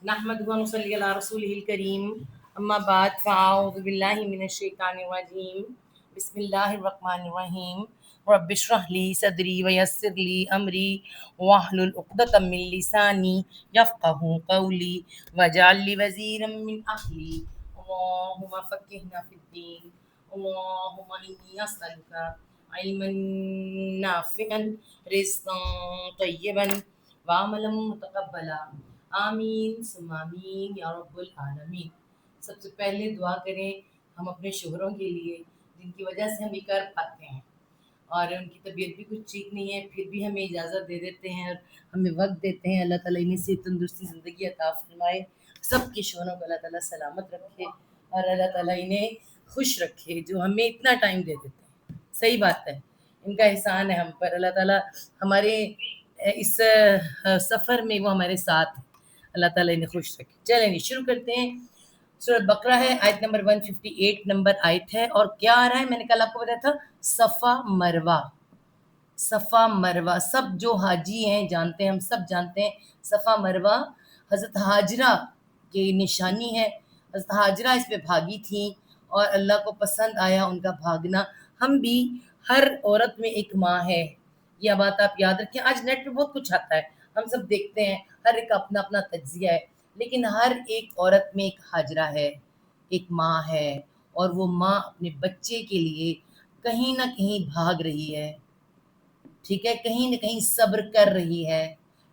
نحمد و نصلی علی رسول الکریم اما بعد فاعوذ باللہ من الشیطان الرجیم بسم اللہ الرحمن الرحیم رب اشرح لی صدری ویسر لی امری واحلل عقدۃ من لسانی یفقہوا قولی واجعل لی وزیرا من اہلی اللہم فقہنا فی الدین اللہم انی اسألک علما نافعا رزقا طیبا وعملا متقبلا آمین ثم آمین یا رب العالمین۔ سب سے پہلے دعا کریں ہم اپنے شوہروں کے لیے جن کی وجہ سے ہم یہ کر پاتے ہیں، اور ان کی طبیعت بھی کچھ ٹھیک نہیں ہے پھر بھی ہمیں اجازت دے دیتے ہیں اور ہمیں وقت دیتے ہیں۔ اللہ تعالیٰ انہیں صحت تندرستی زندگی عطا فرمائے، سب کے شوہروں کو اللہ تعالیٰ سلامت رکھے اور اللہ تعالیٰ انہیں خوش رکھے جو ہمیں اتنا ٹائم دے دیتے ہیں۔ صحیح بات ہے، ان کا احسان ہے ہم پر۔ اللہ تعالیٰ ہمارے اس سفر میں وہ ہمارے ساتھ ہیں، اللہ تعالیٰ انہیں خوش رکھے۔ چلیں جی شروع کرتے ہیں۔ سورۃ بقرہ ہے، آیت نمبر 158 نمبر آیت ہے، اور کیا آ رہا ہے؟ میں نے کل آپ کو بتایا تھا صفا مروہ۔ صفا مروہ سب جو حاجی ہیں جانتے ہیں، ہم سب جانتے ہیں صفا مروہ حضرت ہاجرہ کی نشانی ہے۔ حضرت ہاجرہ اس پہ بھاگی تھیں اور اللہ کو پسند آیا ان کا بھاگنا۔ ہم بھی، ہر عورت میں ایک ماں ہے، یہ بات آپ یاد رکھیں۔ آج نیٹ پہ بہت کچھ آتا ہے، ہم سب دیکھتے ہیں، ہر ایک کا اپنا اپنا تجزیہ ہے، لیکن ہر ایک عورت میں ایک ہاجرہ ہے، ایک ماں ہے، اور وہ ماں اپنے بچے کے لیے کہیں نہ کہیں بھاگ رہی ہے، ٹھیک ہے، کہیں نہ کہیں صبر کر رہی ہے،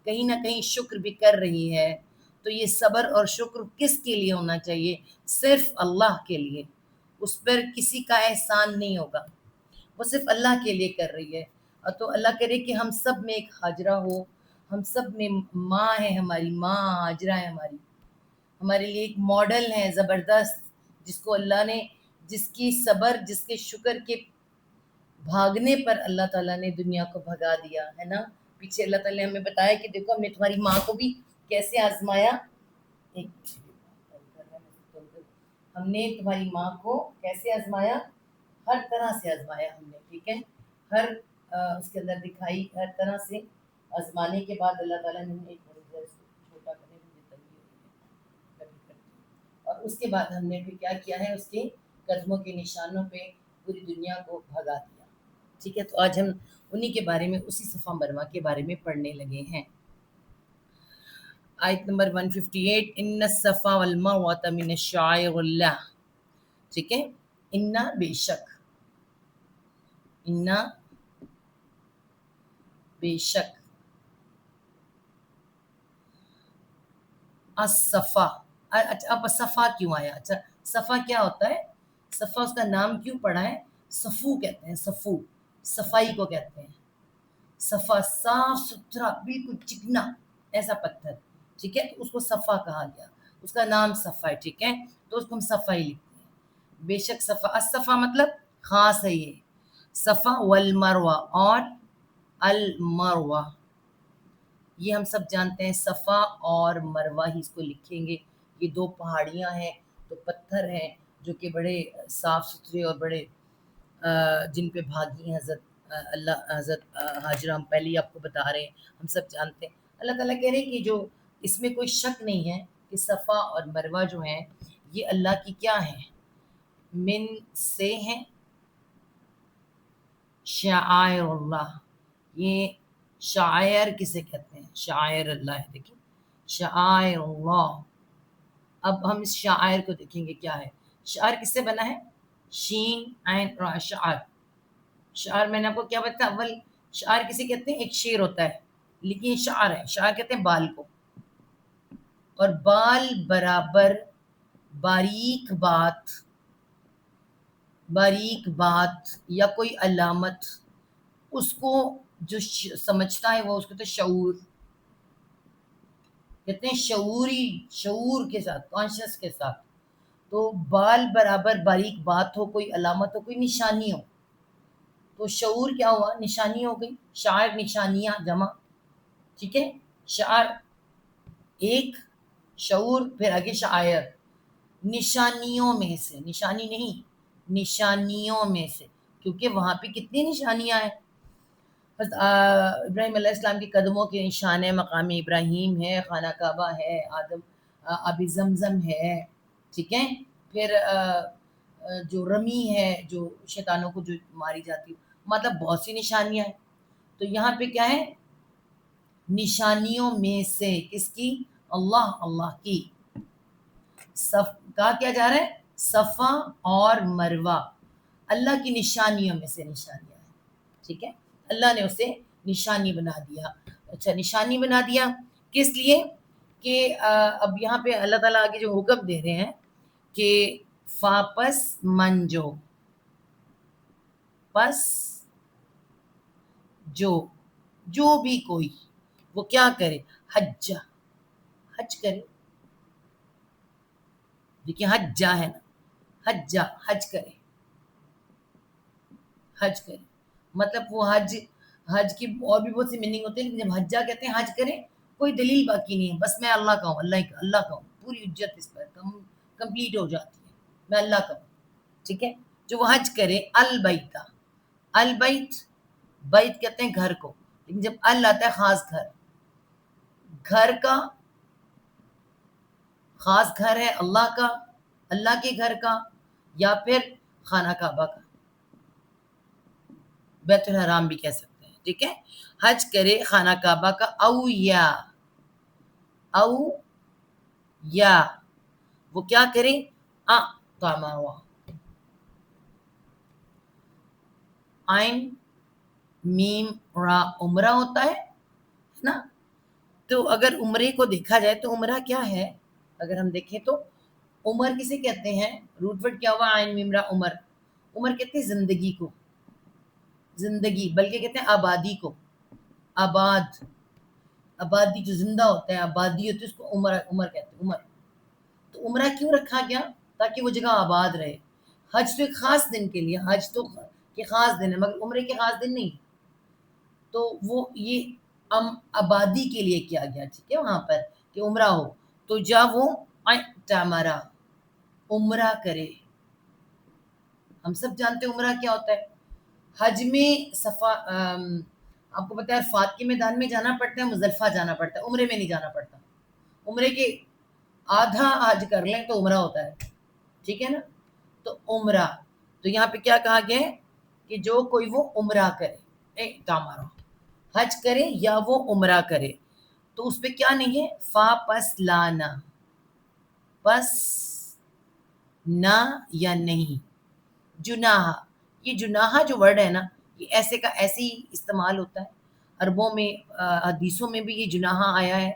کہیں نہ کہیں شکر بھی کر رہی ہے۔ تو یہ صبر اور شکر کس کے لیے ہونا چاہیے؟ صرف اللہ کے لیے، اس پر کسی کا احسان نہیں ہوگا، وہ صرف اللہ کے لیے کر رہی ہے۔ اور تو اللہ کرے کہ ہم سب میں ایک ہاجرہ ہو، ہم سب میں ماں ہے، ہماری ماں ہاجرہ ہے، ہمارے لیے ایک ماڈل ہے زبردست، جس کو اللہ نے، جس کی صبر، جس کے شکر کے بھاگنے پر اللہ تعالیٰ نے دنیا کو بھگا دیا ہے نا۔ پیچھے اللہ تعالیٰ نے ہمیں بتایا کہ دیکھو ہم نے تمہاری ماں کو بھی کیسے آزمایا، ہم نے تمہاری ماں کو کیسے آزمایا، ہر طرح سے آزمایا ہم نے، ٹھیک ہے، ہر اس کے اندر دکھائی، ہر طرح سے آزمانے کے بعد اللہ تعالیٰ نے ایک چھوٹا کرنے کی تنگی ہوئی ہے، اور اس کے بعد ہم نے پھر کیا کیا ہے، اس کے قدموں کے نشانوں پہ پوری دنیا کو بھگا دیا، ٹھیک ہے۔ تو آج ہم انہی کے بارے میں، اسی صفا مروہ کے بارے میں پڑھنے لگے ہیں۔ آیت نمبر 158، ان الصفا والمروۃ من الشعائر اللہ، ٹھیک ہے، انا بے شک، انا بے شک، الصفا، اچھا اب صفا کیوں آیا؟ اچھا صفا کیا ہوتا ہے؟ صفا اس کا نام کیوں پڑا ہے؟ صفو کہتے ہیں، صفو صفائی کو کہتے ہیں، صفا صاف ستھرا بالکل چکنا ایسا پتھر، ٹھیک ہے، تو اس کو صفا کہا گیا، اس کا نام صفا ہے، ٹھیک ہے، تو اس کو ہم صفائی لکھتے ہیں۔ بے شک صفا، الصفا مطلب خاص ہے یہ، صفا والمروہ، اور المروہ، یہ ہم سب جانتے ہیں، صفا اور مروہ ہی اس کو لکھیں گے۔ یہ دو پہاڑیاں ہیں، دو پتھر ہیں جو کہ بڑے صاف ستھرے اور بڑے جن پہ بھاگی ہیں حضرت ہاجرہ، ہم پہلے ہی آپ کو بتا رہے ہیں، ہم سب جانتے ہیں۔ اللہ تعالیٰ کہہ رہے ہیں کہ جو اس میں کوئی شک نہیں ہے کہ صفا اور مروہ جو ہیں یہ اللہ کی کیا ہیں؟ من سے ہیں، شعائر اللہ، یہ شاعر کسے کہتے ہیں؟ شاعر اللہ ہے، دیکھیں شعائر اللہ۔ اب ہم اس شاعر کو دیکھیں گے کیا ہے۔ شعر کس سے بنا ہے؟ شین عین را، شعر، شعر میں نے آپ کو کیا بتایا؟ اول شعر کسے کہتے ہیں؟ ایک شعر ہوتا ہے، لیکن یہ شعر ہے، شعر کہتے ہیں بال کو، اور بال برابر باریک بات، باریک بات یا کوئی علامت، اس کو جو سمجھتا ہے وہ اس کو تو شعور کہتے ہیں، شعوری، شعور کے ساتھ، کانشیس کے ساتھ۔ تو بال برابر باریک بات ہو، کوئی علامت ہو، کوئی نشانی ہو، تو شعور کیا ہوا؟ نشانی ہو گئی، شعر نشانیاں جمع، ٹھیک ہے، شعر ایک، شعور پھر آگے شاعر، نشانیوں میں سے، نشانی نہیں، نشانیوں میں سے، کیونکہ وہاں پہ کتنی نشانیاں ہیں، ابراہیم علیہ السلام کے قدموں کے نشان ہے، مقام ابراہیم ہے، خانہ کعبہ ہے، آدم ابھی زمزم ہے، ٹھیک ہے، پھر جو رمی ہے جو شیطانوں کو جو ماری جاتی ہے، مطلب بہت سی نشانیاں ہیں. تو یہاں پہ کیا ہے؟ نشانیوں میں سے کس کی؟ اللہ کی. کہا کیا جا رہا ہے؟ صفا اور مروہ اللہ کی نشانیوں میں سے نشانیاں ہیں، ٹھیک ہے، اللہ نے اسے نشانی بنا دیا. اچھا، نشانی بنا دیا کس لیے؟ کہ اب یہاں پہ اللہ تعالیٰ آگے جو حکم دے رہے ہیں کہ فاپس منجو، پس جو بھی کوئی وہ کیا کرے؟ حج کرے. دیکھیں حجہ ہے نا، حج کرے. مطلب وہ حج کی اور بھی بہت سی میننگ ہوتے ہیں، لیکن جب حجہ کہتے ہیں حج کریں، کوئی دلیل باقی نہیں ہے، بس میں اللہ کا ہوں، اللہ کا ہوں، پوری اجت اس پر کمپلیٹ ہو جاتی ہے، میں اللہ کا ہوں، ٹھیک ہے. جو وہ حج کرے البیت کہتے ہیں گھر کو، لیکن جب آتا ہے خاص گھر کا خاص گھر ہے اللہ کے گھر کا، یا پھر خانہ کعبہ کا، بیت الحرام بھی کہہ سکتے ہیں، ٹھیک ہے. حج کرے خانہ کعبہ کا، او یا وہ کیا کرے؟ عین میم را عمرہ ہوتا ہے نا. تو اگر عمرے کو دیکھا جائے تو عمرہ کیا ہے؟ اگر ہم دیکھیں تو عمر کسے کہتے ہیں؟ روٹ ورڈ کیا ہوا؟ عین میم را عمر کہتے ہیں زندگی کو، بلکہ کہتے ہیں آبادی کو. آبادی جو زندہ ہوتا ہے، آبادی ہوتی ہے، اس کو عمر کہتے ہیں. تو عمرہ کیوں رکھا گیا؟ تاکہ وہ جگہ آباد رہے. حج تو ایک خاص دن کے لیے، حج تو کہ خاص دن ہے، مگر عمرے کے خاص دن نہیں. تو وہ یہ آبادی کے لیے کیا گیا، ٹھیک ہے، وہاں پر کہ عمرہ ہو. تو وہ اعتمرا عمرہ کرے. ہم سب جانتے ہیں عمرہ کیا ہوتا ہے. حج میں آپ کو پتہ ہے عرفات کے میدان میں جانا پڑتا ہے، مزدلفہ جانا پڑتا ہے، عمرے میں نہیں جانا پڑتا. عمرے کے آدھا حج کر لیں تو عمرہ ہوتا ہے، ٹھیک ہے نا. تو عمرہ، تو یہاں پہ کیا کہا گیا ہے کہ جو کوئی وہ عمرہ کرے، حج کرے یا وہ عمرہ کرے. تو اس پہ کیا نہیں ہے؟ پس لانا، پس نہ یا نہیں. جناح، یہ جناح جو ورڈ ہے نا، یہ ایسے کا ایسے ہی استعمال ہوتا ہے عربوں میں، حدیثوں میں بھی یہ جناح آیا ہے.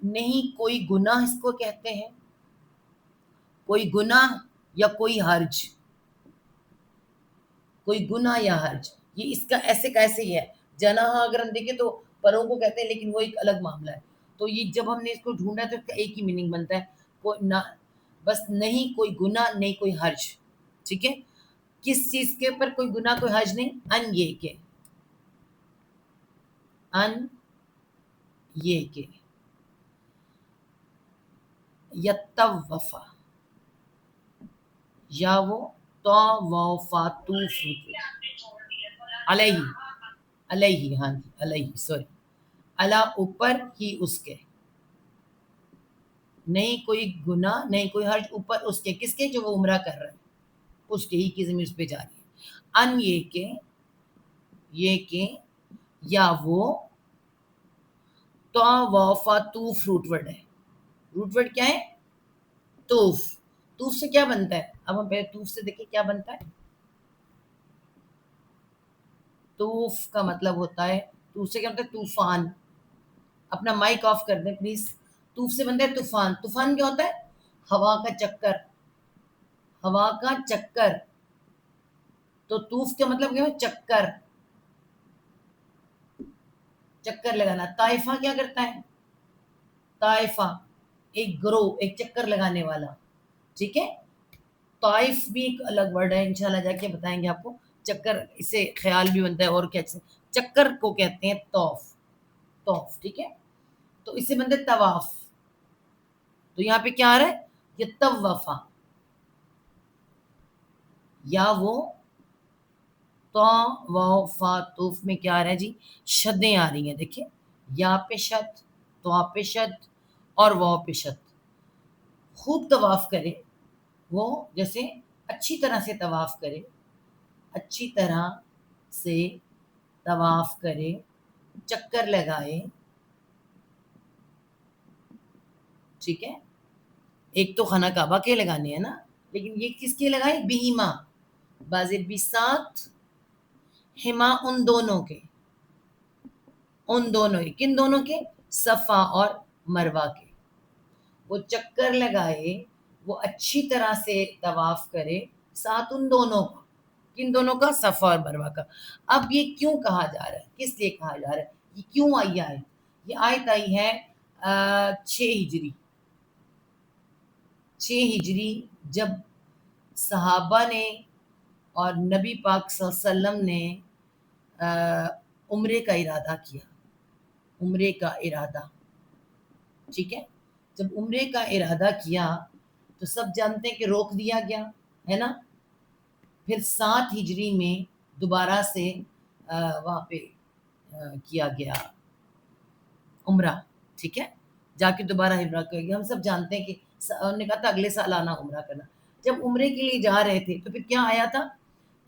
نہیں کوئی گناہ اس کو کہتے ہیں، کوئی گناہ یا کوئی حرج، کوئی گناہ یا حرج، یہ اس کا ایسے کا ایسے ہی ہے. جناح اگر ہم دیکھیں تو پروں کو کہتے ہیں، لیکن وہ ایک الگ معاملہ ہے. تو یہ جب ہم نے اس کو ڈھونڈا تو اس کا ایک ہی میننگ بنتا ہے، کوئی نہ، بس نہیں کوئی گناہ نہیں کوئی حرج، ٹھیک ہے. کس چیز کے اوپر کوئی گناہ کوئی حرج نہیں؟ یہ کہ یتوفا، یا وہ علیہ، ہاں جی علیہ، سوری، اللہ اوپر ہی اس کے، نہیں کوئی گناہ نہیں کوئی حرج اوپر اس کے، کس کے؟ جو وہ عمرہ کر رہے ہیں، اس کے ہی کی ضمیر اس پہ جا رہی ہے. یہ کہ یا وہ طوف روٹ ورڈ ہے. روٹ ورڈ کیا ہے؟ طوف سے کیا بنتا ہے؟ اب ہم پہلے طوف سے دیکھیں کیا بنتا ہے. طوف کا مطلب ہوتا ہے، طوف سے کیا ہوتا ہے؟ طوفان. اپنا مائک آف کر دیں پلیز. طوف سے بنتا ہے طوفان. طوفان کیا ہوتا ہے؟ ہوا کا چکر. تو طوف کا مطلب کیا ہے؟ چکر لگانا. طائفہ کیا کرتا ہے؟ طائفہ ایک گروہ، ایک چکر لگانے والا، ٹھیک ہے. طائف بھی ایک الگ ورڈ ہے، انشاءاللہ جا کے بتائیں گے آپ کو. چکر، اس سے خیال بھی بنتا ہے، اور کیا چکر کو کہتے ہیں طوف، ٹھیک ہے. تو اس سے بنتا ہے طواف. تو یہاں پہ کیا آ رہا ہے؟ یہ طوفا، یا وہ طوف میں کیا آ رہا ہے جی؟ شدیں آ رہی ہیں، دیکھیں یا پہ شد، تو پہ شد اور وہ پہ شد. خوب طواف کرے، وہ جیسے اچھی طرح سے طواف کرے، اچھی طرح سے طواف کرے، چکر لگائے، ٹھیک ہے. ایک تو خانہ کعبہ کے لگانے ہیں نا، لیکن یہ کس کے لگائے؟ بہیما، بازر بھی ساتھ، ہما ان دونوں کے، ان دونوں کے، کن دونوں کے؟ صفا اور مروہ کے. وہ چکر لگائے، وہ اچھی طرح سے طواف کرے، ساتھ ان دونوں کا. کن دونوں کا؟ صفا اور مروہ کا. اب یہ کیوں کہا جا رہا ہے؟ کس لیے کہا جا رہا ہے؟ یہ کیوں آئی آیت؟ یہ آیت آئی ہے 6 ہجری. 6 ہجری جب صحابہ نے اور نبی پاک صلی اللہ علیہ وسلم نے عمرے کا ارادہ کیا. عمرے کا ارادہ، ٹھیک ہے. جب عمرے کا ارادہ کیا تو سب جانتے ہیں کہ روک دیا گیا ہے نا. پھر 7 ہجری میں دوبارہ سے وہاں پہ کیا گیا عمرہ، ٹھیک ہے. جا کے دوبارہ عمرہ کیا گیا. ہم سب جانتے ہیں کہ انہوں نے کہا تھا اگلے سال آنا عمرہ کرنا. جب عمرے کے لیے جا رہے تھے تو پھر کیا آیا تھا؟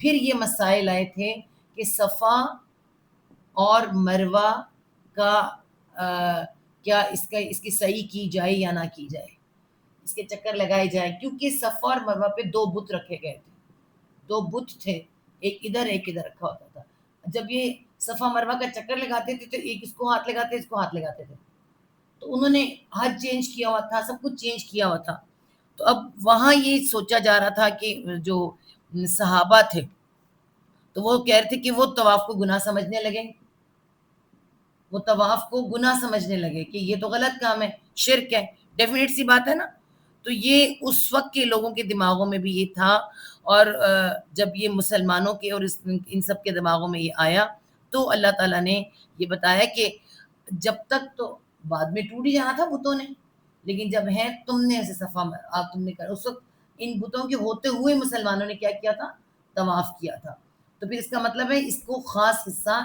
پھر یہ مسائل آئے تھے کہ صفا اور مروہ کا کیا اس کی صحیح کی جائے یا نہ کی جائے، اس کے چکر لگائے جائے، کیونکہ صفا اور مروہ پہ 2 بت رکھے گئے تھے. 2 بت تھے، ایک ادھر ایک ادھر رکھا ہوتا تھا. جب یہ صفا مروہ کا چکر لگاتے تھے تو ایک اس کو ہاتھ لگاتے، اس کو ہاتھ لگاتے تھے. تو انہوں نے حج چینج کیا ہوا تھا، سب کچھ چینج کیا ہوا تھا. تو اب وہاں یہ سوچا جا رہا تھا کہ جو صحابہ تھے تو وہ کہہ رہے تھے کہ وہ طواف کو گناہ سمجھنے لگے، وہ طواف کو گناہ سمجھنے لگے کہ یہ تو غلط کام ہے، شرک ہے. ڈیفینیٹ سی بات ہے نا. تو یہ اس وقت کے لوگوں کے دماغوں میں بھی یہ تھا، اور جب یہ مسلمانوں کے اور ان سب کے دماغوں میں یہ آیا تو اللہ تعالیٰ نے یہ بتایا کہ جب تک تو بعد میں ٹوٹ ہی جانا تھا بتوں نے، لیکن جب ہے تم نے ایسے صفا تم نے کر، اس وقت ان بتوں کے ہوتے ہوئے مسلمانوں نے کیا کیا تھا؟ طواف کیا تھا. تو پھر اس کا مطلب ہے اس کو خاص حصہ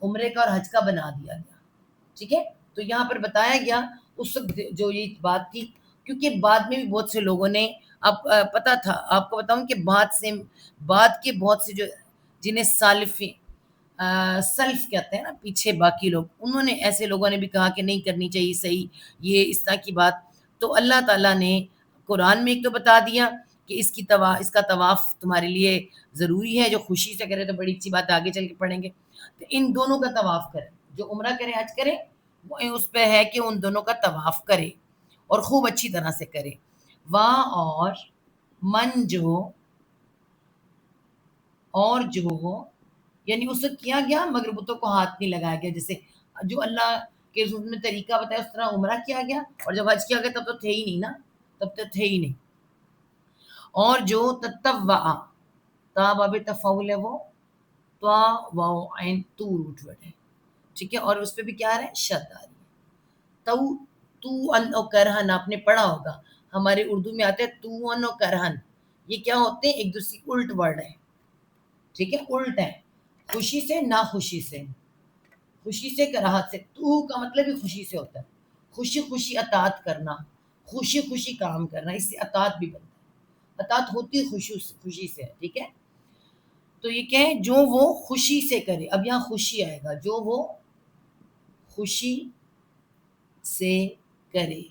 عمرے کا اور حج کا بنا دیا گیا، ٹھیک ہے. تو یہاں پر بتایا گیا اس وقت جو یہ بات تھی، کیونکہ بعد میں بھی بہت سے لوگوں نے، اب پتا تھا آپ کو بتاؤں کہ بعد کے بہت سے جو جنہیں سلف کہتے ہیں نا، پیچھے باقی لوگ، انہوں نے ایسے لوگوں نے بھی کہا کہ نہیں کرنی چاہیے صحیح یہ اس طرح کی بات. تو اللہ تعالیٰ نے قرآن میں ایک تو بتا دیا کہ اس کا طواف تمہارے لیے ضروری ہے، جو خوشی سے کرے. تو بڑی اچھی بات آگے چل کے پڑھیں گے. تو ان دونوں کا طواف کرے، جو عمرہ کرے حج کرے، وہ اس پہ ہے کہ ان دونوں کا طواف کرے اور خوب اچھی طرح سے کرے. وہاں اور جو ہو یعنی اس سے کیا گیا، مگر بتوں کو ہاتھ نہیں لگایا گیا. جیسے جو اللہ کے رسول نے طریقہ بتایا اس طرح عمرہ کیا گیا، اور جب حج کیا گیا تب تو تھے ہی نہیں نا، تب تو تھے ہی نہیں. اور جو تطوع، تا باب تفاول ہے، وہ تو واو عین تو روٹ ورڈ ہے، ٹھیک ہے. اور اس پہ بھی کیا آ رہا ہے؟ شد آ رہی ہے. تو ان و کرہن آپ نے پڑھا ہوگا، ہمارے اردو میں آتے ہیں تو ان و کرہن. یہ کیا ہوتے ہیں؟ ایک دوسری الٹ ورڈ ہے، ٹھیک ہے، الٹ ہے. خوشی سے، ناخوشی سے، خوشی سے، کراہت سے. تو کا مطلب ہی خوشی سے ہوتا ہے، خوشی خوشی اطاعت کرنا، خوشی خوشی کام کرنا، اس سے اطاعت بھی بنتا ہے. اطاعت ہوتی خوشی سے، ٹھیک ہے. تو یہ کہیں جو وہ خوشی سے کرے. اب یہاں خوشی آئے گا، جو وہ خوشی سے کرے،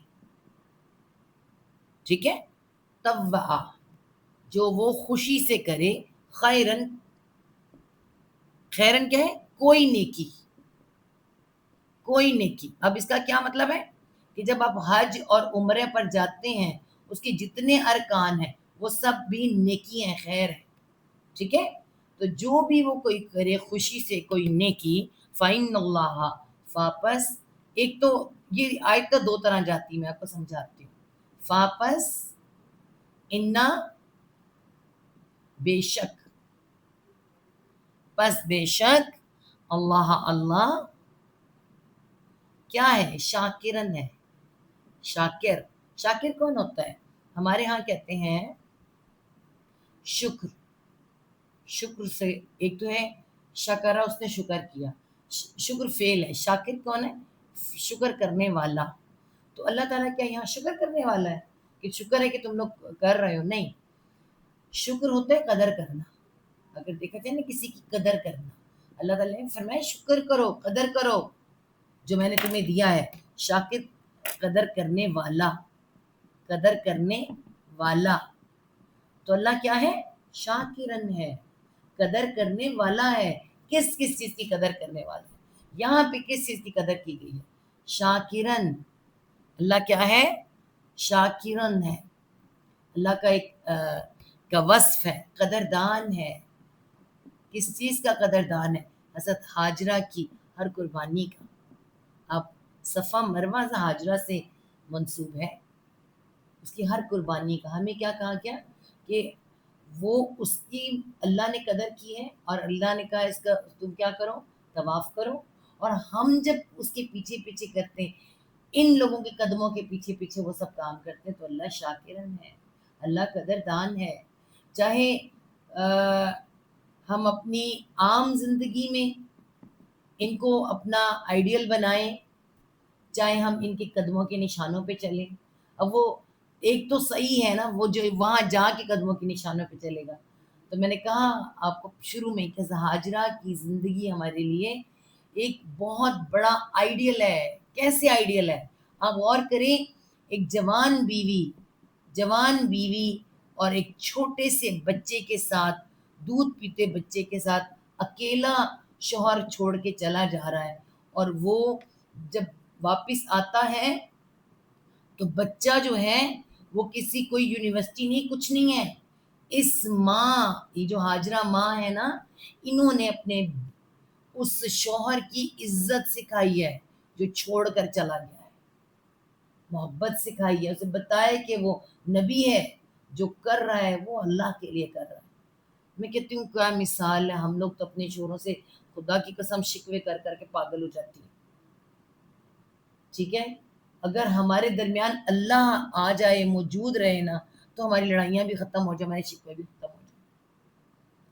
ٹھیک ہے. طوع، جو وہ خوشی سے کرے، خیرن، خیرن کیا ہے؟ کوئی نیکی، کوئی نیکی. اب اس کا کیا مطلب ہے کہ جب آپ حج اور عمرے پر جاتے ہیں، اس کے جتنے ارکان ہیں وہ سب بھی نیکی ہیں، خیر ہے، ٹھیک ہے. تو جو بھی وہ کوئی کرے خوشی سے کوئی نیکی، فَإِنَّ اللَّهَ، واپس ایک تو یہ آیت کا 2 طرح جاتی، میں آپ کو سمجھاتی ہوں. واپس انا، بے شک، پس بے شک، اللہ کیا ہے؟ شاکرن ہے. شاکر، شاکر کون ہوتا ہے؟ ہمارے ہاں کہتے ہیں شکر. شکر سے ایک تو ہے شکرہ، اس نے شکر کیا، شکر فعل ہے. شاکر کون ہے؟ شکر کرنے والا. تو اللہ تعالیٰ کیا یہاں شکر کرنے والا ہے کہ شکر ہے کہ تم لوگ کر رہے ہو؟ نہیں، شکر ہوتا ہے قدر کرنا. اگر دیکھا جائے نا کسی کی قدر کرنا، اللہ تعالیٰ نے فرمایا شکر کرو، قدر کرو جو میں نے تمہیں دیا ہے. شاکر قدر کرنے والا، قدر کرنے والا. تو اللہ کیا ہے؟ شاکرن ہے، قدر کرنے والا ہے. کس کس چیز کی قدر کرنے والا ہے؟ یہاں پہ کس چیز کی قدر کی گئی ہے؟ شاکرن. اللہ کیا ہے؟ شاکرن ہے. اللہ کا ایک کا وصف ہے، قدردان ہے. کس چیز کا قدردان ہے؟ حضرت ہاجرہ کی ہر قربانی کا. اب صفا مروہ ہاجرہ سے منسوب ہے، اس کی ہر قربانی کا. ہمیں کیا کہا گیا کہ وہ اس کی اللہ نے قدر کی ہے، اور اللہ نے کہا اس کا تم کیا کرو؟ طواف کرو. اور ہم جب اس کے پیچھے پیچھے کرتے ہیں، ان لوگوں کے قدموں کے پیچھے پیچھے وہ سب کام کرتے ہیں، تو اللہ شاکرن ہے، اللہ قدردان ہے. چاہے ہم اپنی عام زندگی میں ان کو اپنا آئیڈیل بنائیں، چاہے ہم ان کے قدموں کے نشانوں پہ چلیں. اب وہ ایک تو صحیح ہے نا، وہ جو وہاں جا کے قدموں کے نشانوں پہ چلے گا. تو میں نے کہا آپ کو شروع میں کہ ہاجرہ کی زندگی ہمارے لیے ایک بہت بڑا آئیڈیل ہے. کیسے آئیڈیل ہے؟ آپ غور کریں، ایک جوان بیوی اور ایک چھوٹے سے بچے کے ساتھ، دودھ پیتے بچے کے ساتھ اکیلا شوہر چھوڑ کے چلا جا رہا ہے. اور وہ جب واپس آتا ہے تو بچہ جو ہے وہ کسی کوئی یونیورسٹی نہیں، کچھ نہیں ہے. اس ماں، یہ جو ہاجرہ ماں ہے نا، انہوں نے اپنے اس شوہر کی عزت سکھائی ہے جو چھوڑ کر چلا گیا ہے، محبت سکھائی ہے، اسے بتایا کہ وہ نبی ہے، جو کر رہا ہے وہ اللہ کے لیے کر رہا ہے. میں کہتی ہوں کیا مثال ہے. ہم لوگ تو اپنے شوہروں سے خدا کی قسم شکوے کر کر کے پاگل ہو جاتی ہیں. ٹھیک ہے، اگر ہمارے درمیان اللہ آ جائے، موجود رہے نا، تو ہماری لڑائیاں بھی ختم ہو جائیں، ہمارے شکوے بھی ختم ہو جائیں.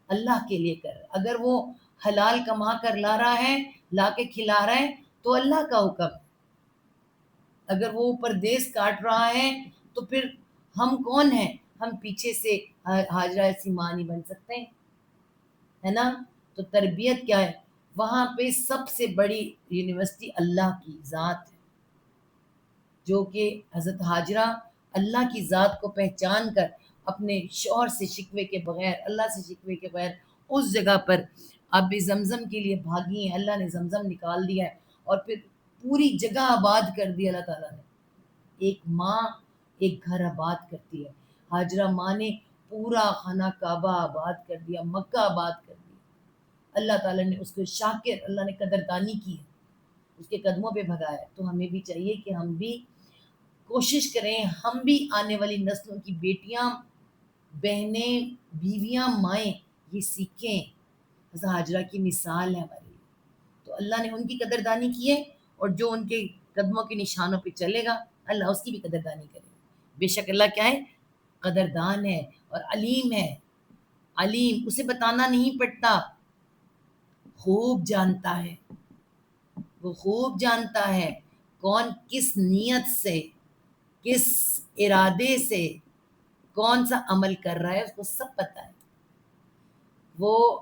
اللہ کے لیے کر. اگر وہ حلال کما کر لا رہا ہے، لا کے کھلا رہا ہے، تو اللہ کا حکم ہے. اگر وہ پردیس کاٹ رہا ہے تو پھر ہم کون ہیں؟ ہم پیچھے سے ہاجرہ ایسی ماں نہیں بن سکتے، ہے نا. تو تربیت کیا ہے؟ وہاں پہ سب سے بڑی یونیورسٹی اللہ کی ذات ہے، جو کہ حضرت ہاجرہ اللہ کی ذات کو پہچان کر اپنے شوہر سے شکوے کے بغیر، اللہ سے شکوے کے بغیر اس جگہ پر آب زمزم کے لیے بھاگی ہیں. اللہ نے زمزم نکال دیا ہے اور پھر پوری جگہ آباد کر دی. اللہ تعالیٰ نے، ایک ماں ایک گھر آباد کرتی ہے. ہاجرہ ماں نے پورا خانہ کعبہ آباد کر دیا، مکہ آباد کر دیا. اللہ تعالیٰ نے اس کو شاکر، اللہ نے قدردانی کی ہے، اس کے قدموں پہ بھگایا. تو ہمیں بھی چاہیے کہ ہم بھی کوشش کریں، ہم بھی آنے والی نسلوں کی بیٹیاں، بہنیں، بیویاں، مائیں یہ سیکھیں. حضرت ہاجرہ کی مثال ہے ہمارے لیے. تو اللہ نے ان کی قدردانی کی ہے، اور جو ان کے قدموں کے نشانوں پہ چلے گا اللہ اس کی بھی قدردانی کرے گا. بے شک اللہ کیا ہے؟ قدردان ہے اور علیم ہے. علیم، اسے بتانا نہیں پڑتا، خوب جانتا ہے. وہ خوب جانتا ہے کون کس نیت سے، کس ارادے سے کون سا عمل کر رہا ہے، اس کو سب پتہ ہے. وہ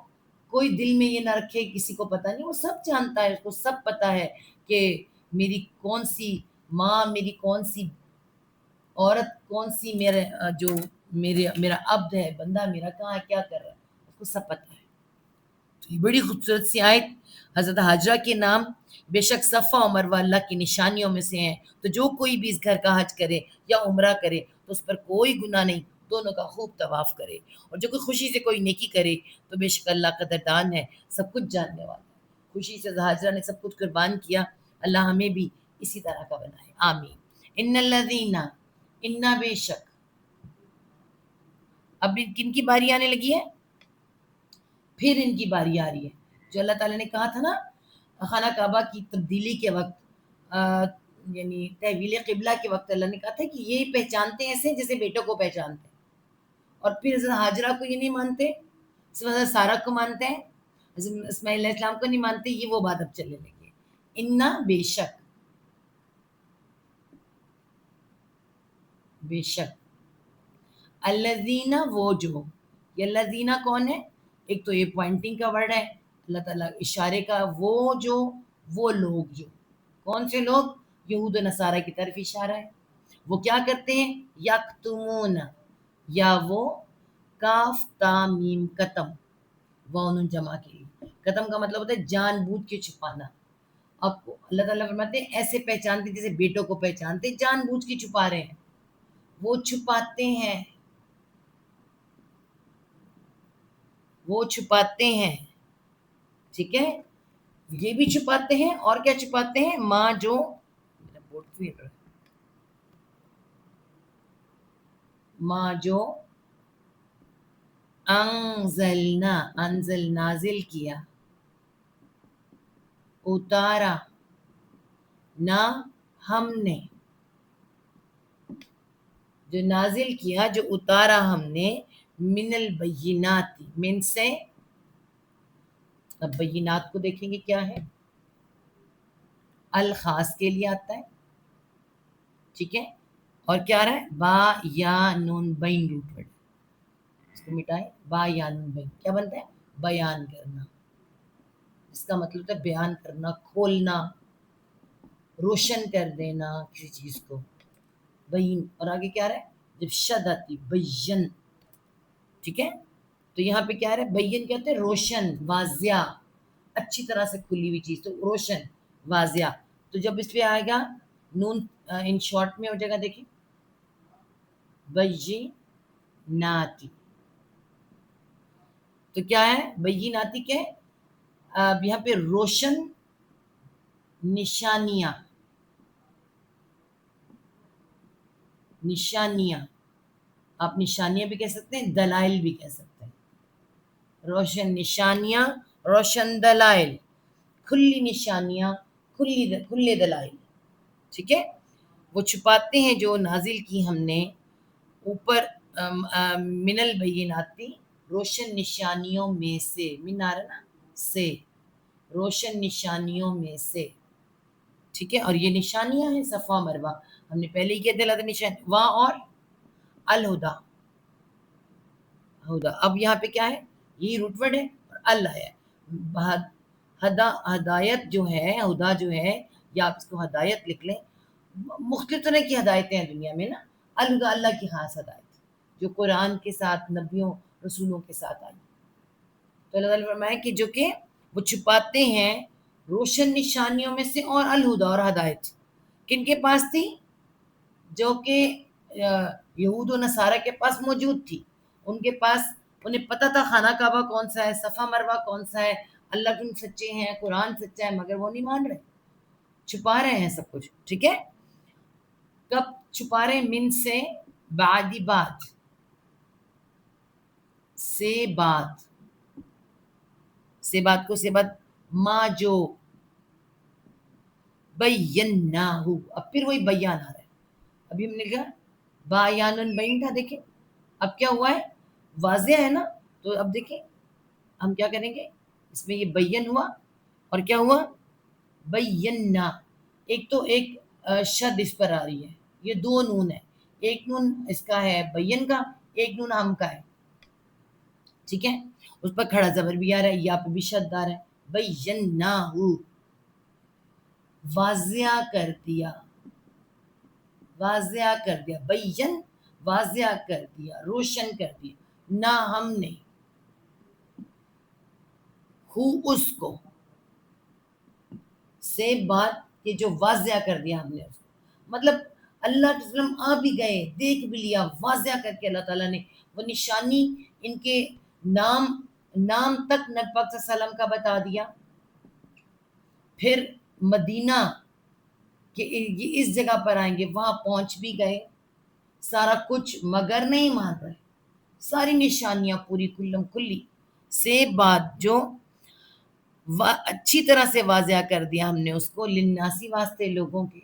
کوئی دل میں یہ نہ رکھے کسی کو پتہ نہیں، وہ سب جانتا ہے، اس کو سب پتہ ہے کہ میری کون سی ماں، میری کون سی عورت، کون سی میرا عبد ہے، بندہ میرا کہاں ہے، کیا کر رہا ہے، اس کو سب پتہ ہے. تو یہ بڑی خوبصورت سی آیت حضرت ہاجرہ کے نام. بے شک صفا و مروہ اللہ کی نشانیوں میں سے ہیں، تو جو کوئی بھی اس گھر کا حج کرے یا عمرہ کرے تو اس پر کوئی گناہ نہیں، دونوں کا خوب طواف کرے. اور جو کوئی خوشی سے کوئی نیکی کرے تو بے شک اللہ قدردان ہے، سب کچھ جاننے والا ہے. خوشی سے ہاجرہ نے سب کچھ قربان کیا، اللہ ہمیں بھی اسی طرح کا بنائے، آمین. ان الذین، انا بے شک. اب کن کی باری آنے لگی ہے؟ پھر ان کی باری آ رہی ہے. جو اللہ تعالیٰ نے کہا تھا نا خانہ کعبہ کی تبدیلی کے وقت، یعنی تحویل قبلہ کے وقت، اللہ نے کہا تھا کہ یہ پہچانتے ہیں ایسے جیسے بیٹوں کو پہچانتے ہیں. اور پھر حضرت ہاجرہ کو یہ نہیں مانتے، صرف حضرت سارہ کو مانتے ہیں، حضرت اسماعیل علیہ السلام کو نہیں مانتے. یہ وہ بات اب چلنے لگی ہے. انا بے شک، بے شک. الذین وہ جو، یہ الذین کون ہے؟ ایک تو یہ پوائنٹنگ کا ورڈ ہے، اللہ تعالیٰ اشارے کا، وہ جو، وہ لوگ جو، کون سے لوگ؟ یہود و نصارہ کی طرف اشارہ ہے. وہ کیا کرتے ہیں؟ یکتمون، یا وہ کاف تا میم قتم، وہ جمع کے لیے، قتم کا مطلب ہوتا ہے جان بوجھ کے چھپانا. آپ کو اللہ تعالیٰ فرماتے ہیں ایسے پہچانتے ہیں جیسے بیٹوں کو پہچانتے، جان بوجھ کے چھپا رہے ہیں، وہ چھپاتے ہیں، وہ چھپاتے ہیں. ٹھیک ہے، یہ بھی چھپاتے ہیں، اور کیا چھپاتے ہیں؟ ماں جو، میرا بورڈ پھر رہا ہے، ماں جو انزلنا، انزل نازل کیا، اتارا، نہ ہم نے، جو نازل کیا، جو اتارا ہم نے، من البینات، من سے. اب بینات کو دیکھیں گے کیا ہے، الخاص کے لیے آتا ہے. ٹھیک ہے، اور کیا آ رہا ہے؟ با یا نون بین روٹ ورڈ، اس کو مٹائیں، با یا نون بین کیا بنتا ہے؟ بیان کرنا. اس کا مطلب ہوتا ہے بیان کرنا، کھولنا، روشن کر دینا کسی چیز کو. بین، اور آگے کیا رہا ہے؟ جب شد آتی، بین. ٹھیک ہے، تو یہاں پہ کیا رہا ہے؟ بین کہتے ہیں روشن، واضح، اچھی طرح سے کھلی ہوئی چیز، تو روشن، واضح. تو جب اس پہ آئے گا نون ان شارٹ میں ہو جائے گا، دیکھیں بیناتی. تو کیا ہے بیناتی کے؟ اب یہاں پہ روشن نشانیاں، نشانیاں، آپ نشانیاں بھی کہہ سکتے ہیں، دلائل بھی کہہ سکتے ہیں. روشن نشانیاں، روشن دلائل، کھلی نشانیاں، کھلے دلائل. ٹھیک ہے، وہ چھپاتے ہیں جو نازل کی ہم نے اوپر من البیناتی، روشن نشانیوں میں سے، من آ رہا نا سے، روشن نشانیوں میں سے. ٹھیک ہے، اور یہ نشانیاں ہیں صفا مروہ، ہم نے پہلے ہی کیا دلا تھا نشان، وہاں اور الہدا، ہدا. اب یہاں پہ کیا ہے؟ یہی روٹ ورڈ ہے، اور اللہ ہے. ہدایت جو ہے، ہدا جو ہے، یا آپ اس کو ہدایت لکھ لیں. مختلف طرح کی ہدایتیں ہیں دنیا میں نا. الہدا اللہ کی خاص ہدایت جو قرآن کے ساتھ، نبیوں، رسولوں کے ساتھ آئی. تو اللہ تعالیٰ فرمایا کہ جو کہ وہ چھپاتے ہیں روشن نشانیوں میں سے، اور الہدا، اور ہدایت کن کے پاس تھی؟ جو کہ یہود و نصارہ کے پاس موجود تھی. ان کے پاس، انہیں پتہ تھا خانہ کعبہ کون سا ہے، صفا مروہ کون سا ہے، اللہ تم سچے ہیں، قرآن سچا ہے، مگر وہ نہیں مان رہے، چھپا رہے ہیں سب کچھ. ٹھیک ہے، کب چھپا رہے ہیں؟ من سے، بعدی بات سے، بات سے، بات کو، سے بات، ما جو بیناہ. اب پھر وہی بیان آ رہا ہے. ابھی ہم نے کہا بیان بین تھا، دیکھیں اب کیا ہوا ہے؟ واضح ہے نا. تو اب دیکھیں ہم کیا کریں گے، اس میں یہ بین ہوا، اور کیا ہوا؟ بینا. ایک تو ایک شد اس پر آ رہی ہے، یہ دو نون ہے، ایک نون اس کا ہے بین کا، ایک نون ہم کا ہے. ٹھیک ہے، اس پر کھڑا زبر بھی آ رہا ہے، یا پہ بھی شد آ رہا ہے. بیناہ، واضح کر دیا، واضح کر دیا. بین، واضح کر دیا، روشن کر دیا. نہ ہم نے، ہو اس کو، سے بات، یہ جو واضح کر دیا ہم نے اس کو. مطلب اللہ کے وسلم آ بھی گئے، دیکھ بھی لیا، واضح کر کے اللہ تعالیٰ نے وہ نشانی ان کے نام، نام تک نبی پاک صلی اللہ علیہ وسلم کا بتا دیا. پھر مدینہ کہ یہ اس جگہ پر آئیں گے، وہاں پہنچ بھی گئے، سارا کچھ، مگر نہیں مان رہے. ساری نشانیاں پوری کلم کلی سے بات جو اچھی طرح سے واضح کر دیا ہم نے اس کو، للناسی، واسطے لوگوں کے،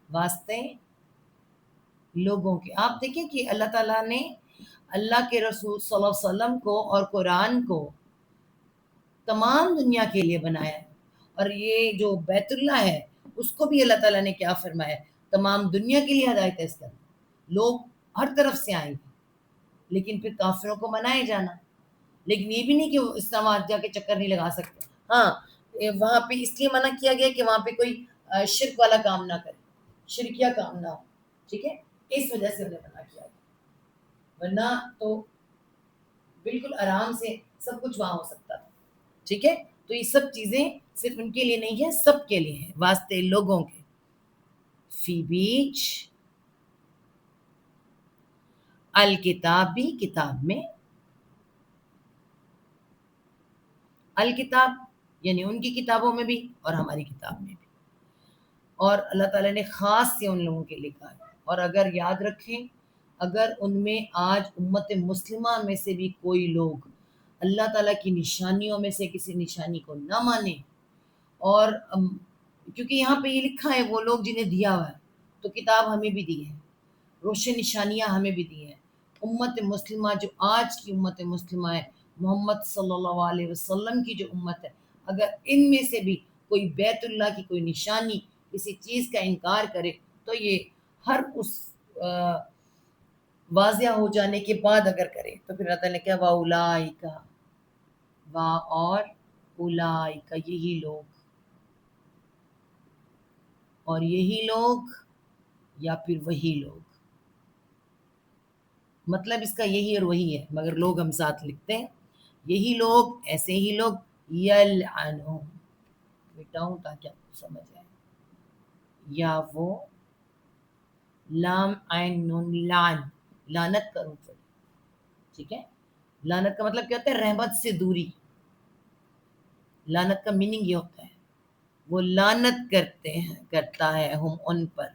واسطے لوگوں کے. آپ دیکھیں کہ اللہ تعالیٰ نے اللہ کے رسول صلی اللہ علیہ وسلم کو اور قرآن کو تمام دنیا کے لیے بنایا ہے. اور یہ جو بیت اللہ ہے اس کو بھی اللہ تعالیٰ نے کیا فرمایا؟ تمام دنیا کے لیے ہدایت ہے اس کا، لوگ ہر طرف سے آئیں گے، لیکن پھر کافروں کو منائے جانا، لیکن یہ بھی نہیں کہ وہ اسلام آباد جا کے چکر نہیں لگا سکتے. ہاں وہاں پہ اس لیے منع کیا گیا کہ وہاں پہ کوئی شرک والا کام نہ کرے، شرکیہ کام نہ ہو، ٹھیک ہے، اس وجہ سے انہیں منع کیا گیا، ورنہ تو بالکل آرام سے سب کچھ وہاں ہو سکتا تھا. ٹھیک ہے، تو یہ سب چیزیں صرف ان کے لیے نہیں ہے، سب کے لیے ہیں، واسطے لوگوں کے. فی بیچ الکتاب بھی کتاب میں، الکتاب یعنی ان کی کتابوں میں بھی اور ہماری کتاب میں بھی. اور اللہ تعالیٰ نے خاص سے ان لوگوں کے لیے کہا ہے. اور اگر یاد رکھیں، اگر ان میں آج امت مسلمہ میں سے بھی کوئی لوگ اللہ تعالیٰ کی نشانیوں میں سے کسی نشانی کو نہ مانے، اور کیونکہ یہاں پہ یہ لکھا ہے وہ لوگ جنہیں دیا ہوا ہے، تو کتاب ہمیں بھی دی ہے، روشن نشانیاں ہمیں بھی دی ہیں. امت مسلمہ جو آج کی امت مسلمہ ہے، محمد صلی اللہ علیہ وسلم کی جو امت ہے، اگر ان میں سے بھی کوئی بیت اللہ کی کوئی نشانی کسی چیز کا انکار کرے، تو یہ ہر اس واضح ہو جانے کے بعد اگر کرے تو پھر اللہ تعالیٰ نے کہا وَأُولَٰئِکَ، وا اور اولائکا یہی لوگ، اور یہی لوگ یا پھر وہی لوگ، مطلب اس کا یہی اور وہی ہے، مگر لوگ ہم ساتھ لکھتے ہیں. یہی لوگ، ایسے ہی لوگ، یلعنہم، مٹاؤں تاکہ آپ کو سمجھ آئے، یا وہ لام عین نون لعن، لعنت کروں پھر. ٹھیک ہے، لعنت کا مطلب کیا ہوتا ہے؟ رحمت سے دوری. لعنت کا میننگ یہ ہوتا ہے وہ لعنت کرتے ہیں، کرتا ہے ہم ان پر،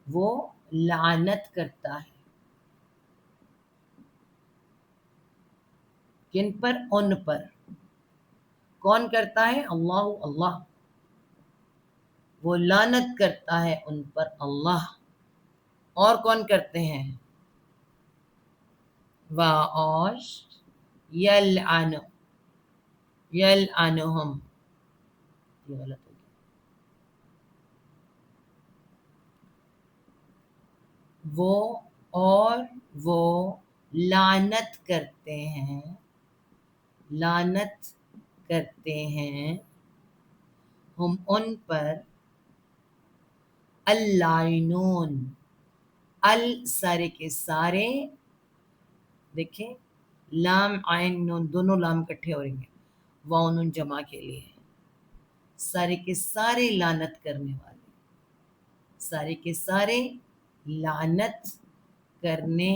وہ لعنت کرتا ہے کن پر؟ ان پر. کون کرتا ہے؟ اللہ، اللہ. وہ لعنت کرتا ہے ان پر اللہ. اور کون کرتے ہیں؟ اور یلعن، یلعنہم، یہ غلط ہو گیا، وہ اور وہ لعنت کرتے ہیں، لعنت کرتے ہیں ہم ان پر، اللاعنون، ال سارے کے سارے، دیکھیں لام عین نون دونوں لام کٹھے ہو رہیں گے، واو نون جمع کے لیے، سارے کے سارے لعنت کرنے والے، سارے کے سارے لعنت کرنے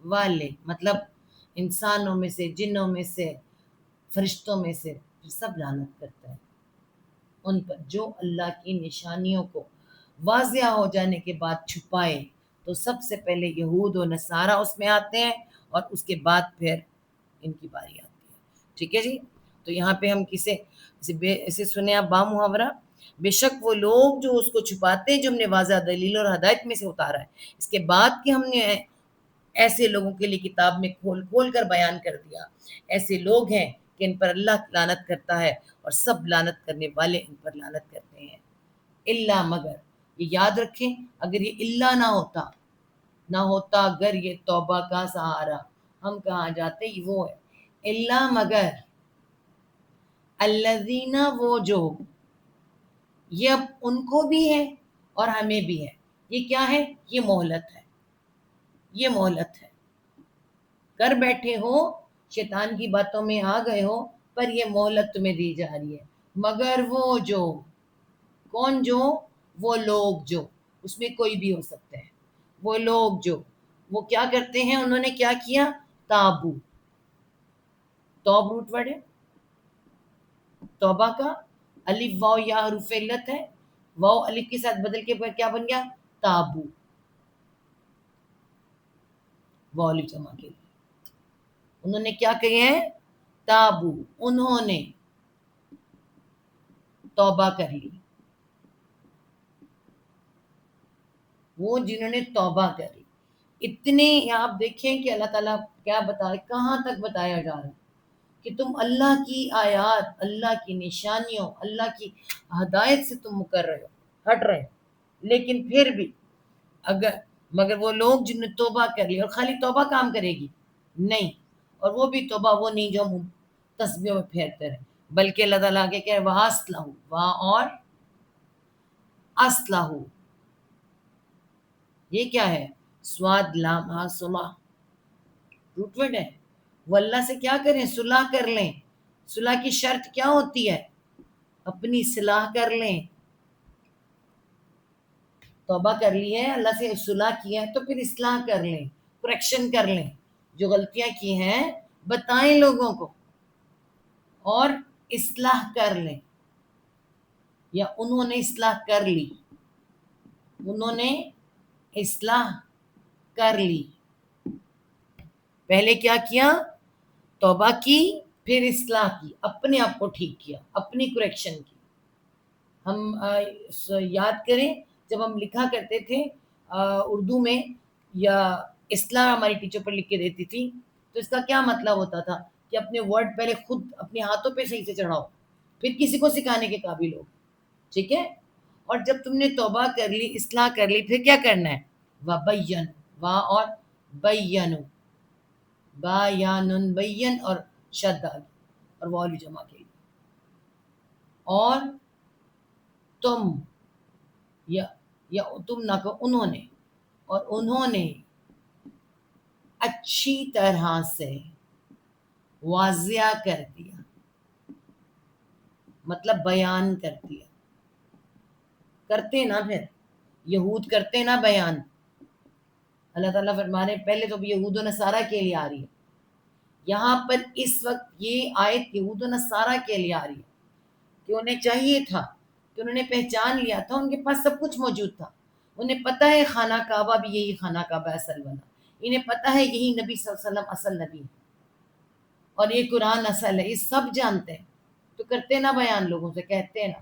والے، مطلب انسانوں میں سے، جنوں میں سے، فرشتوں میں سے، سب لعنت کرتا ہے ان پر جو اللہ کی نشانیوں کو واضح ہو جانے کے بعد چھپائے. تو سب سے پہلے یہود و نصارہ اس میں آتے ہیں، اور اس کے بعد پھر ان کی باری آتی ہے. ٹھیک ہے جی. تو یہاں پہ ہم اسے سنیں آپ با محاورہ، بے شک وہ لوگ جو اس کو چھپاتے ہیں جو ہم نے واضح دلیل اور ہدایت میں سے اتارا ہے، اس کے بعد کہ ہم نے ایسے لوگوں کے لیے کتاب میں کھول کھول کر بیان کر دیا. ایسے لوگ ہیں کہ ان پر اللہ لعنت کرتا ہے، اور سب لعنت کرنے والے ان پر لعنت کرتے ہیں. اللہ، مگر یہ یاد رکھیں، اگر یہ اللہ نہ ہوتا اگر یہ توبہ کا سہارا، ہم کہاں جاتے؟ یہ وہ ہے اللہ، مگر الذین، وہ جو، یہ اب ان کو بھی ہے اور ہمیں بھی ہے. یہ کیا ہے؟ یہ مہلت ہے، یہ مہلت ہے. کر بیٹھے ہو، شیطان کی باتوں میں آ گئے ہو، پر یہ مہلت تمہیں دی جا رہی ہے. مگر وہ جو، کون جو؟ وہ لوگ جو، اس میں کوئی بھی ہو سکتا ہے، وہ لوگ جو، وہ کیا کرتے ہیں؟ انہوں نے کیا کیا؟ تابو، توب روٹ ورڈ ہے توبہ کا، الف واو یا حروف علت ہے، واو الف کے ساتھ بدل کے کیا بن گیا؟ تابو، واو الف جمع کے لیے. انہوں نے کیا کہے ہیں؟ تابو، انہوں نے توبہ کر لی، وہ جنہوں نے توبہ کری. اتنے آپ دیکھیں کہ اللہ تعالیٰ کیا بتا رہے، کہاں تک بتایا جا رہا ہے کہ تم اللہ کی آیات، اللہ کی نشانیوں، اللہ کی ہدایت سے تم مکر رہے ہو، ہٹ رہے ہو، لیکن پھر بھی مگر وہ لوگ جن نے توبہ کر لی، اور خالی توبہ کام کرے گی نہیں، اور وہ بھی توبہ وہ نہیں جو ہم تسبیحوں میں پھیرتے رہے، بلکہ اللہ تعالیٰ کے کہ وَأَصْلَحُوا، وہاں اور اصلحو، یہ کیا ہے؟ سواد لام ہا سما، روٹ ورڈ ہے۔ وہ اللہ سے کیا کریں؟ صلح کر لیں۔ صلح کی شرط کیا ہوتی ہے؟ اپنی اصلاح کر لیں۔ توبہ کر لی ہے، اللہ سے صلح کی ہے، تو پھر اصلاح کر لیں، کریکشن کر لیں، جو غلطیاں کی ہیں بتائیں لوگوں کو اور اصلاح کر لیں، یا انہوں نے اصلاح کر لی، انہوں نے اصلاح کر لی۔ پہلے کیا کیا؟ توبہ کی، پھر اصلاح کی، اپنے آپ کو ٹھیک کیا، اپنی کریکشن کی۔ ہم یاد کریں جب ہم لکھا کرتے تھے اردو میں، یا اصلاح ہماری ٹیچر پر لکھ کے دیتی تھی، تو اس کا کیا مطلب ہوتا تھا کہ اپنے ورڈ پہلے خود اپنے ہاتھوں پہ صحیح سے چڑھاؤ، پھر کسی کو سکھانے کے قابل ہو، ٹھیک ہے؟ اور جب تم نے توبہ کر لی، اصلاح کر لی، پھر کیا کرنا ہے؟ وَبَيَّن، وا اور بینو، با یا نن بین اور شد اور والی جمع کے لیے، اور تم یا تم نہ کہ انہوں نے، اور انہوں نے اچھی طرح سے واضح کر دیا، مطلب بیان کر دیا، کرتے نا، پھر یہود کرتے نا بیان۔ اللہ تعالیٰ فرمانے پہلے تو یہود و نصارہ کے لیے آ رہی ہے، یہاں پر اس وقت یہ آیت یہود و نصارہ کے لیے آ رہی ہے، کہ انہیں چاہیے تھا کہ انہوں نے پہچان لیا تھا، ان کے پاس سب کچھ موجود تھا، انہیں پتہ ہے خانہ کعبہ بھی یہی خانہ کعبہ اصل بنا، انہیں پتہ ہے یہی نبی صلی اللہ علیہ وسلم اصل نبی ہے، اور یہ قرآن اصل ہے، یہ سب جانتے ہیں، تو کرتے نا بیان، لوگوں سے کہتے نا،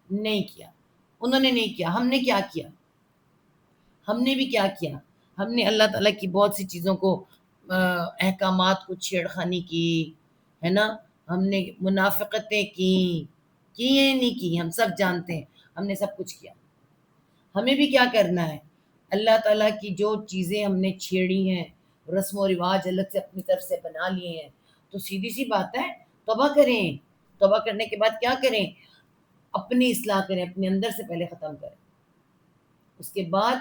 نہیں کیا، انہوں نے نہیں کیا۔ ہم نے کیا کیا؟ ہم نے بھی کیا کیا؟ ہم نے اللہ تعالیٰ کی بہت سی چیزوں کو، احکامات کو چھیڑ خانی کی ہے نا، ہم نے منافقتیں کی یا نہیں کی، ہم سب جانتے ہیں، ہم نے سب کچھ کیا۔ ہمیں بھی کیا کرنا ہے؟ اللہ تعالیٰ کی جو چیزیں ہم نے چھیڑی ہیں، رسم و رواج الگ سے اپنی طرف سے بنا لیے ہیں، تو سیدھی سی بات ہے، توبہ کریں۔ توبہ کرنے کے بعد کیا کریں؟ اپنی اصلاح کریں، اپنے اندر سے پہلے ختم کریں، اس کے بعد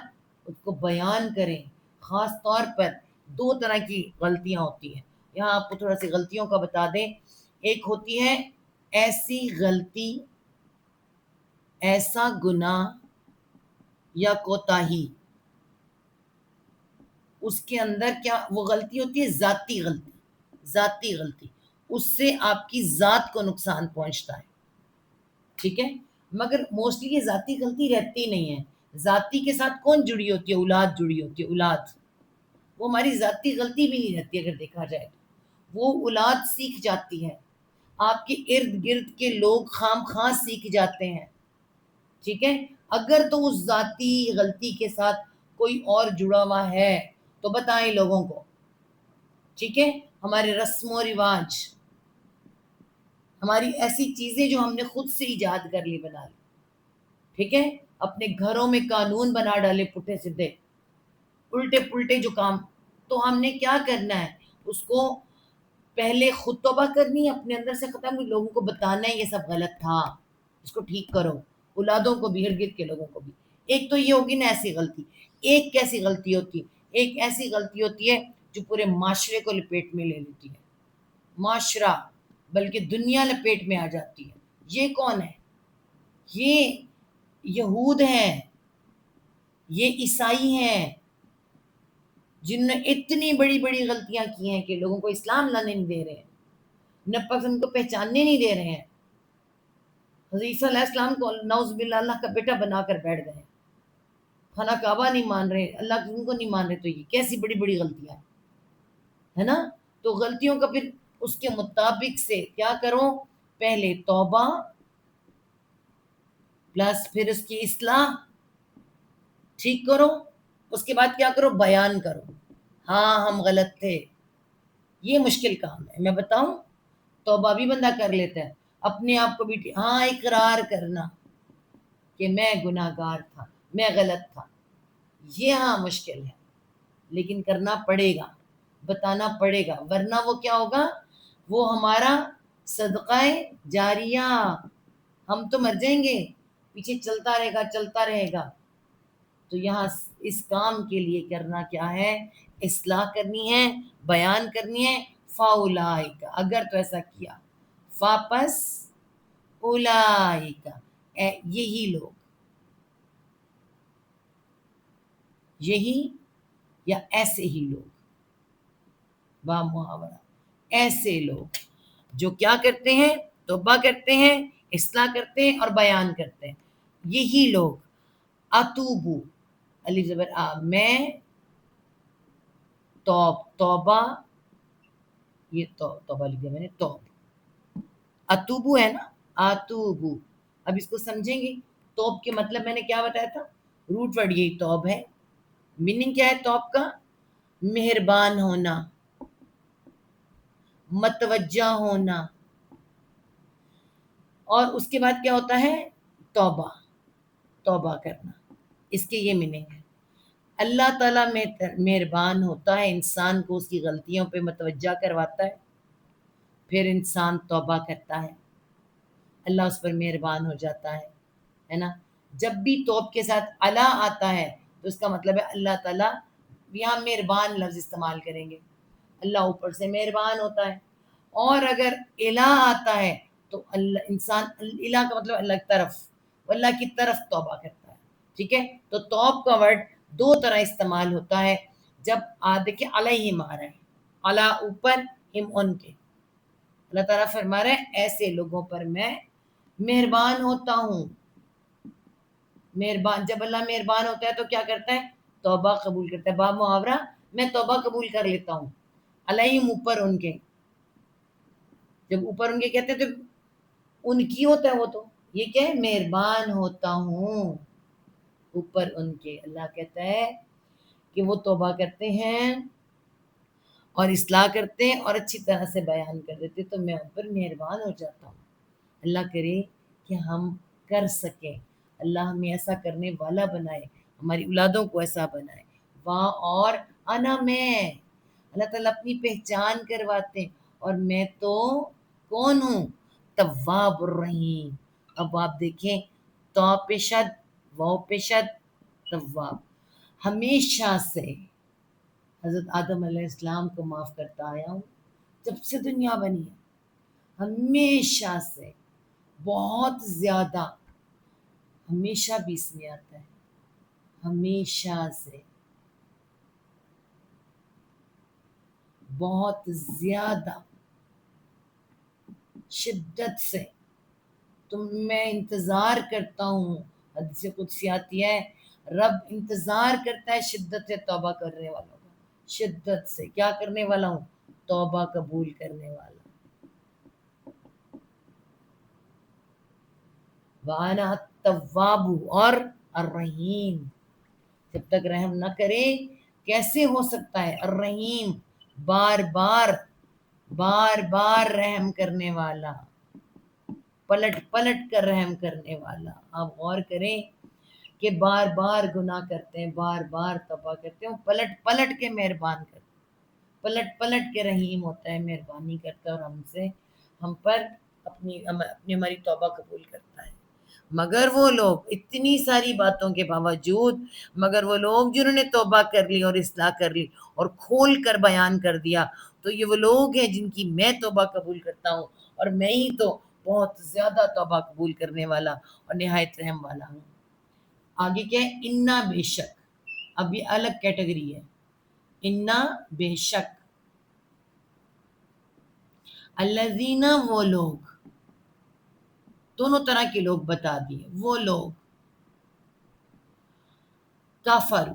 اس کو بیان کریں۔ خاص طور پر دو طرح کی غلطیاں ہوتی ہیں، یہاں آپ کو تھوڑا سی غلطیوں کا بتا دیں۔ ایک ہوتی ہے ایسی غلطی، ایسا گناہ یا کوتاہی، اس کے اندر کیا وہ غلطی ہوتی ہے؟ ذاتی غلطی، ذاتی غلطی، اس سے آپ کی ذات کو نقصان پہنچتا ہے، ٹھیک ہے؟ مگر موسٹلی یہ ذاتی غلطی رہتی نہیں ہے۔ ذاتی کے ساتھ کون جڑی ہوتی ہے؟ اولاد جڑی ہوتی ہے، اولاد، وہ ہماری ذاتی غلطی بھی نہیں رہتی اگر دیکھا جائے تو، وہ اولاد سیکھ جاتی ہے، آپ کے ارد گرد کے لوگ خام خواہ سیکھ جاتے ہیں، ٹھیک ہے؟ اگر تو اس ذاتی غلطی کے ساتھ کوئی اور جڑا ہوا ہے تو بتائیں لوگوں کو، ٹھیک ہے؟ ہمارے رسم و رواج، ہماری ایسی چیزیں جو ہم نے خود سے ایجاد کر لی، بنا لی، ٹھیک ہے؟ اپنے گھروں میں قانون بنا ڈالے پٹھے سدھے، الٹے پلٹے جو کام، تو ہم نے کیا کرنا ہے؟ اس کو پہلے خود توبہ کرنی ہے، اپنے اندر سے ختم، لوگوں کو بتانا ہے یہ سب غلط تھا، اس کو ٹھیک کرو، اولادوں کو بھی، ارد گرد کے لوگوں کو بھی۔ ایک تو یہ ہوگی نا ایسی غلطی۔ ایک کیسی غلطی ہوتی ہے؟ ایک ایسی غلطی ہوتی ہے جو پورے معاشرے کو لپیٹ میں لے لیتی ہے، معاشرہ بلکہ دنیا لپیٹ میں آ جاتی ہے۔ یہ کون ہے؟ یہ یہود ہیں، یہ عیسائی ہیں، جن نے اتنی بڑی بڑی غلطیاں کی ہیں کہ لوگوں کو اسلام لانے نہیں دے رہے ہیں، نہ ان کو پہچاننے نہیں دے رہے ہیں، حضرت عیسیٰ علیہ السلام کو نعوذ باللہ اللہ کا بیٹا بنا کر بیٹھ گئے ہیں، خانہ کعبہ نہیں مان رہے، اللہ ان کو نہیں مان رہے، تو یہ کیسی بڑی بڑی غلطیاں ہے نا؟ تو غلطیوں کا پھر اس کے مطابق سے کیا کرو؟ پہلے توبہ پلس پھر اس کی اصلاح، ٹھیک کرو، اس کے بعد کیا کرو؟ بیان کرو، ہاں ہم غلط تھے۔ یہ مشکل کام ہے، میں بتاؤں، توبہ بھی بندہ کر لیتا ہے، اپنے آپ کو بھی ہاں اقرار کرنا کہ میں گناہ گار تھا، میں غلط تھا، یہ ہاں مشکل ہے، لیکن کرنا پڑے گا، بتانا پڑے گا، ورنہ وہ کیا ہوگا، وہ ہمارا صدقہ جاریہ، ہم تو مر جائیں گے، پیچھے چلتا رہے گا چلتا رہے گا۔ تو یہاں اس کام کے لیے کرنا کیا ہے، اصلاح کرنی ہے، بیان کرنی ہے، فاولائک، اگر تو ایسا کیا، واپس اولائک، یہی لوگ، یہی یا ایسے ہی لوگ، با محاورہ، ایسے لوگ جو کیا کرتے ہیں، توبہ کرتے ہیں، اصلاح کرتے ہیں اور بیان کرتے ہیں، یہی لوگ، اتوبو، الف زبر آ، میں توبہ، یہ توبہ لکھ دیا میں نے، اتوبو ہے نا، اتوبو، اب اس کو سمجھیں گے، توب کے مطلب میں نے کیا بتایا تھا، روٹ ورڈ یہی توب ہے، میننگ کیا ہے توب کا، مہربان ہونا، متوجہ ہونا، اور اس کے بعد کیا ہوتا ہے، توبہ، توبہ کرنا، اس کے یہ میننگ ہے۔ اللہ تعالیٰ میں مہربان ہوتا ہے، انسان کو اس کی غلطیوں پہ متوجہ کرواتا ہے، پھر انسان توبہ کرتا ہے، اللہ اس پر مہربان ہو جاتا ہے نا۔ جب بھی توب کے ساتھ اللہ آتا ہے تو اس کا مطلب ہے اللہ تعالیٰ، یہاں مہربان لفظ استعمال کریں گے، اللہ اوپر سے مہربان ہوتا ہے، اور اگر الہ آتا ہے تو اللہ، انسان الہ کا مطلب اللہ کی طرف، اللہ کی طرف توبہ کرتا ہے، ٹھیک ہے۔ تو توب کا ورڈ دو طرح استعمال ہوتا ہے، جب دیکھیں علیہم آ رہا ہے، اللہ اوپر، ہم ان کے، اللہ تعالیٰ فرما رہے ہیں ایسے لوگوں پر میں مہربان ہوتا ہوں، مہربان، جب اللہ مہربان ہوتا ہے تو کیا کرتا ہے، توبہ قبول کرتا ہے، با محاورہ میں توبہ قبول کر لیتا ہوں، علیہم اوپر ان کے، جب اوپر ان کے کہتے ہیں تو ان کی ہوتا ہے وہ، تو یہ کیا ہے، مہربان ہوتا ہوں اوپر ان کے، اللہ کہتا ہے کہ وہ توبہ کرتے ہیں اور اصلاح کرتے ہیں اور اچھی طرح سے بیان کر دیتے، تو میں ان پر مہربان ہو جاتا ہوں۔ اللہ کرے کہ ہم کر سکیں، اللہ ہمیں ایسا کرنے والا بنائے، ہماری اولادوں کو ایسا بنائے، وہاں اور انا میں، اللہ تعالیٰ اپنی پہچان کرواتے ہیں، اور میں تو کون ہوں، تواب الرحیم۔ اب آپ دیکھیں، تو پہ شد، واو پہ شد، تواب، ہمیشہ سے حضرت آدم علیہ السلام کو معاف کرتا آیا ہوں، جب سے دنیا بنی ہے، ہمیشہ سے، بہت زیادہ، ہمیشہ بھی اس میں آتا ہے، ہمیشہ سے، بہت زیادہ، شدت سے، تو میں انتظار کرتا ہوں، حدیث قدسی آتی ہے، رب انتظار کرتا ہے شدت سے توبہ کرنے والوں کا، شدت سے کیا کرنے والا ہوں، توبہ قبول کرنے والا، وَأَنَا التَّوَّابُ، اور الرحیم، جب تک رحم نہ کرے کیسے ہو سکتا ہے، الرحیم، بار بار، بار بار رحم کرنے والا، پلٹ پلٹ کر رحم کرنے والا۔ آپ غور کریں کہ بار بار گناہ کرتے ہیں، بار بار توبہ کرتے ہیں، پلٹ پلٹ کے مہربان کرتے ہیں، پلٹ پلٹ کے رحیم ہوتا ہے، مہربانی کرتا ہے، اور ہم سے، ہم پر اپنی ہماری توبہ قبول کرتا ہے۔ مگر وہ لوگ، اتنی ساری باتوں کے باوجود، مگر وہ لوگ جنہوں نے توبہ کر لی اور اصلاح کر لی اور کھول کر بیان کر دیا، تو یہ وہ لوگ ہیں جن کی میں توبہ قبول کرتا ہوں، اور میں ہی تو بہت زیادہ توبہ قبول کرنے والا اور نہایت رحم والا ہوں۔ آگے کیا ہے، انا بے شک، اب یہ الگ کیٹیگری ہے، انا بے شک، الذین، وہ لوگ، دونوں طرح کے لوگ بتا دیے، وہ لوگ، کافر،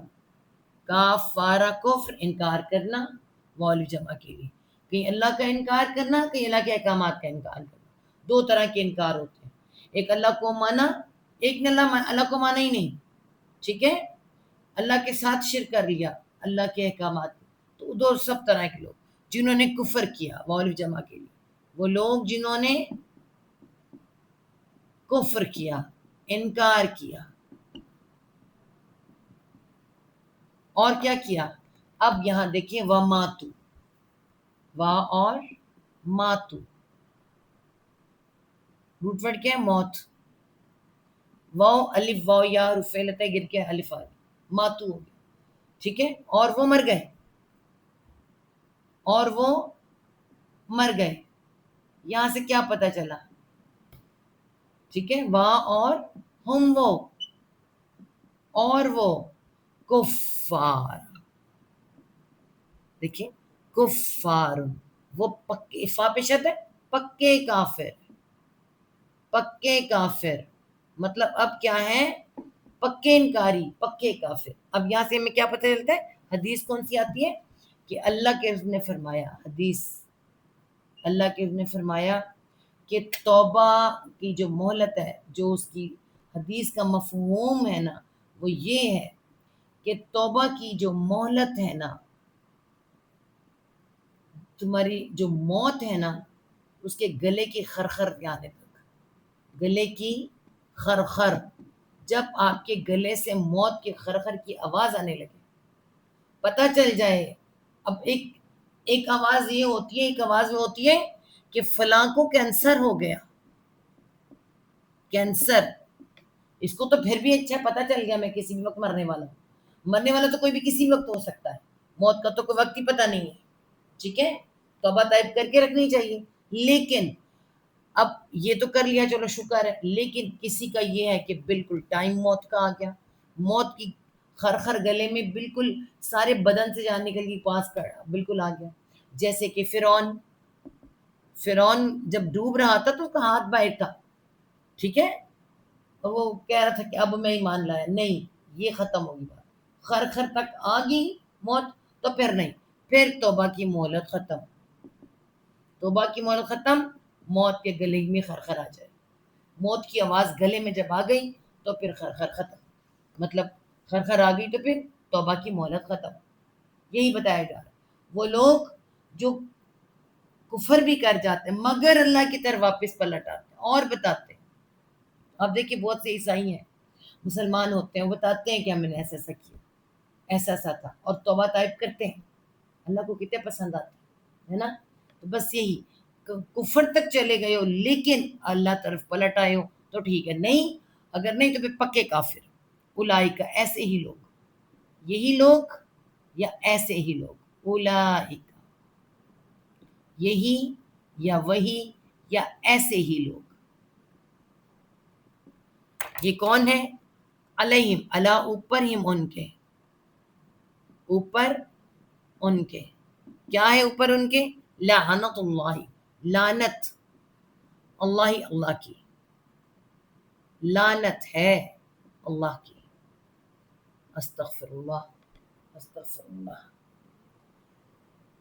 کافارہ کفر، انکار کرنا، واو جمع کے لیے، کہیں اللہ کا انکار کرنا، کہیں اللہ کے احکامات کا انکار کرنا، دو طرح کے انکار ہوتے ہیں، ایک اللہ کو مانا، ایک نے اللہ کو مانا ہی نہیں، ٹھیک ہے، اللہ کے ساتھ شرک کر لیا اللہ کے احکامات، تو دو سب طرح کے لوگ، جنہوں نے کفر کیا، واو جمع کے لیے، وہ لوگ جنہوں نے کفر کیا، انکار کیا، اور کیا کیا؟ اب یہاں دیکھیں وَمَاتُ، وا اور ماتو، روٹ ورڈ کیا ہے؟ موت. واؤ الف واؤ یا حرف فعلت ہے گر کے الف آ ماتو ہو گیا. ٹھیک ہے، اور وہ مر گئے، اور وہ مر گئے. یہاں سے کیا پتہ چلا؟ ٹھیک ہے، وا اور ہم وہ، اور وہ کفار. دیکھیں کفار، وہ پکے، فا پہ شد ہے، پکے کافر، پکے کافر. مطلب اب کیا ہے؟ پکے انکاری، پکے کافر. اب یہاں سے ہمیں کیا پتہ چلتا ہے؟ حدیث کون سی آتی ہے کہ اللہ کے رسول نے فرمایا، حدیث اللہ کے رسول نے فرمایا کہ توبہ کی جو مہلت ہے، جو اس کی حدیث کا مفہوم ہے نا، وہ یہ ہے کہ توبہ کی جو مہلت ہے نا، تمہاری جو موت ہے نا، اس کے گلے کی خرخر آنے تک، گلے کی خرخر، جب آپ کے گلے سے موت کے خرخر کی آواز آنے لگے، پتہ چل جائے. اب ایک آواز یہ ہوتی ہے، ایک آواز میں ہوتی ہے کہ فلاں کو کینسر ہو گیا، کینسر. اس کو تو پھر بھی اچھا پتہ چل گیا میں کسی بھی وقت مرنے والا ہوں. مرنے والا تو کوئی بھی کسی وقت ہو سکتا ہے، موت کا تو کوئی وقت ہی پتہ نہیں ہے. ٹھیک ہے، توبہ طائب کر کے رکھنی چاہیے. لیکن اب یہ تو کر لیا، چلو شکر ہے. لیکن کسی کا یہ ہے کہ بالکل ٹائم موت کا آ گیا، موت کی خرخر گلے میں بالکل سارے بدن سے جان نکل گئی، پاس کر بالکل آ گیا. جیسے کہ فرعون جب ڈوب رہا تھا تو اس کا ہاتھ باہر تھا. ٹھیک ہے، وہ کہہ رہا تھا کہ اب میں ایمان لایا، نہیں، یہ ختم ہوگی بات. خرخر تک آ گئی موت تو پھر نہیں، پھر توبہ کی مہلت ختم. توبہ کی مہلت ختم، موت کے گلے میں خرخر آ جائے. موت کی آواز گلے میں جب آ گئی تو پھر خرخر ختم. مطلب خرخر آ گئی تو پھر توبہ کی مہلت ختم. یہی بتایا جا رہا ہے. وہ لوگ جو کفر بھی کر جاتے ہیں مگر اللہ کی طرف واپس پلٹ آتے ہیں اور بتاتے ہیں. اب دیکھیے بہت سے عیسائی ہیں، مسلمان ہوتے ہیں، وہ بتاتے ہیں کہ ہم نے ایسا ایسا کیا، ایسا ایسا تھا، اور توبہ طائب کرتے ہیں. اللہ کو کتنے پسند آتے ہیں نا. تو بس یہی، کفر تک چلے گئے ہو لیکن اللہ طرف پلٹ آئے ہو تو ٹھیک ہے. نہیں، اگر نہیں تو پھر پکے کافر. اولئک، ایسے ہی لوگ، یہی لوگ یا ایسے ہی لوگ، اولئک، یہی یا وہی یا ایسے ہی لوگ. یہ کون ہے؟ علیہم، اللہ اوپر ہم، ان کے اوپر، ان کے کیا ہے اوپر ان کے؟ لعنت اللہ، لعنت اللہ، اللہ کی لعنت ہے، اللہ کی. استغفر اللہ، استغفر اللہ.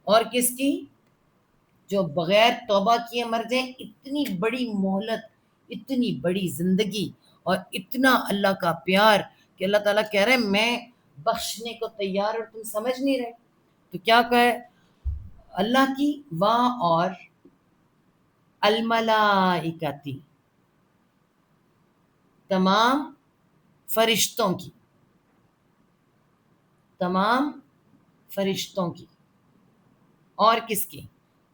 اور کس کی؟ جو بغیر توبہ کیے مر جائیں. اتنی بڑی مہلت، اتنی بڑی زندگی، اور اتنا اللہ کا پیار کہ اللہ تعالیٰ کہہ رہے ہیں میں بخشنے کو تیار، اور تم سمجھ نہیں رہے. تو کیا کہے اللہ کی؟ واں اور الملائکتی، تمام فرشتوں کی، تمام فرشتوں کی. اور کس کی؟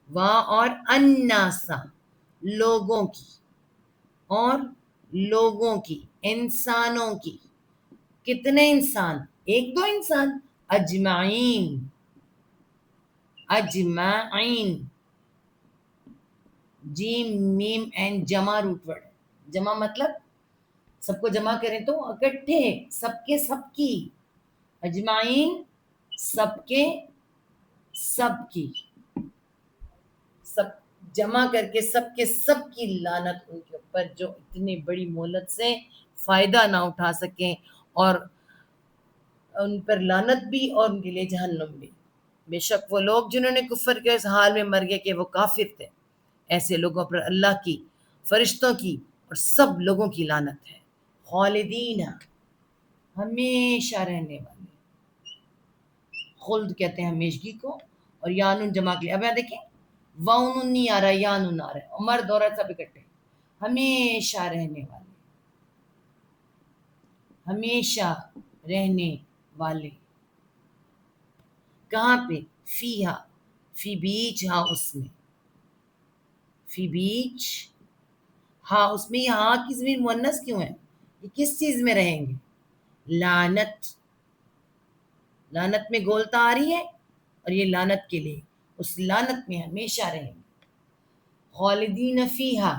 واں اور الناسا، لوگوں کی، اور لوگوں کی، انسانوں کی. کتنے انسان؟ ایک دو انسان، اجمعین، اجمعین، جیم میم این جمع روٹ ورڈ. جمع مطلب سب کو جمع کریں تو اکٹھے، سب کے سب کی، اجمعین، سب کے سب کی، سب جمع کر کے سب کے سب کی لعنت ان کے اوپر جو اتنی بڑی مہلت سے فائدہ نہ اٹھا سکیں، اور ان پر لعنت بھی اور ان کے لیے جہنم بھی. بے شک وہ لوگ جنہوں نے کفر کے اس حال میں مر گئے کہ وہ کافر تھے، ایسے لوگوں پر اللہ کی، فرشتوں کی اور سب لوگوں کی لعنت ہے. خالدین، ہمیشہ رہنے والے. خلد کہتے ہیں ہمیشگی کو، اور یانون جمع کے لیے. اب یہاں دیکھیں واؤن نہیں آ رہا، یا نون آ رہا ہے، اور مرد عورت سب اکٹھے، ہمیشہ رہنے والے، ہمیشہ رہنے والے، کہاں پہ؟ فیہا، فی بیچ، ہاں اس میں، فی بیچ، ہاں اس میں، یہ ہاں کی ضمیر مؤنث کیوں ہے؟ یہ کس چیز میں رہیں گے؟ لعنت، لعنت میں گولتا آ رہی ہے، اور یہ لعنت کے لیے، اس لعنت میں ہمیشہ رہیں گے۔ خالدین فیہا،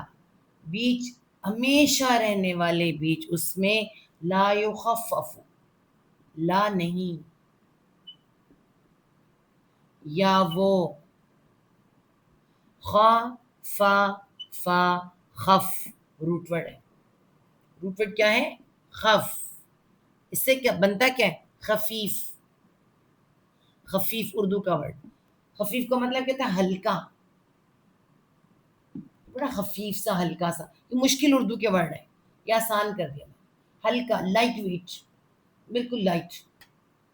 بیچ، ہمیشہ رہنے والے بیچ اس میں، لا یخفف، لا نہیں، یا وہ، خا، فا، فا، خف، روٹ ورڈ ہے، روٹ ورڈ کیا ہے؟ خف، اس سے کیا بنتا کیا ہے؟ خفیف، خفیف اردو کا ورڈ، خفیف کا مطلب کہتا ہے ہلکا، بڑا خفیف سا، ہلکا سا، یہ مشکل اردو کے ورڈ ہے، یہ آسان کر دیا، ہلکا، لائٹ ویٹ، بالکل لائٹ،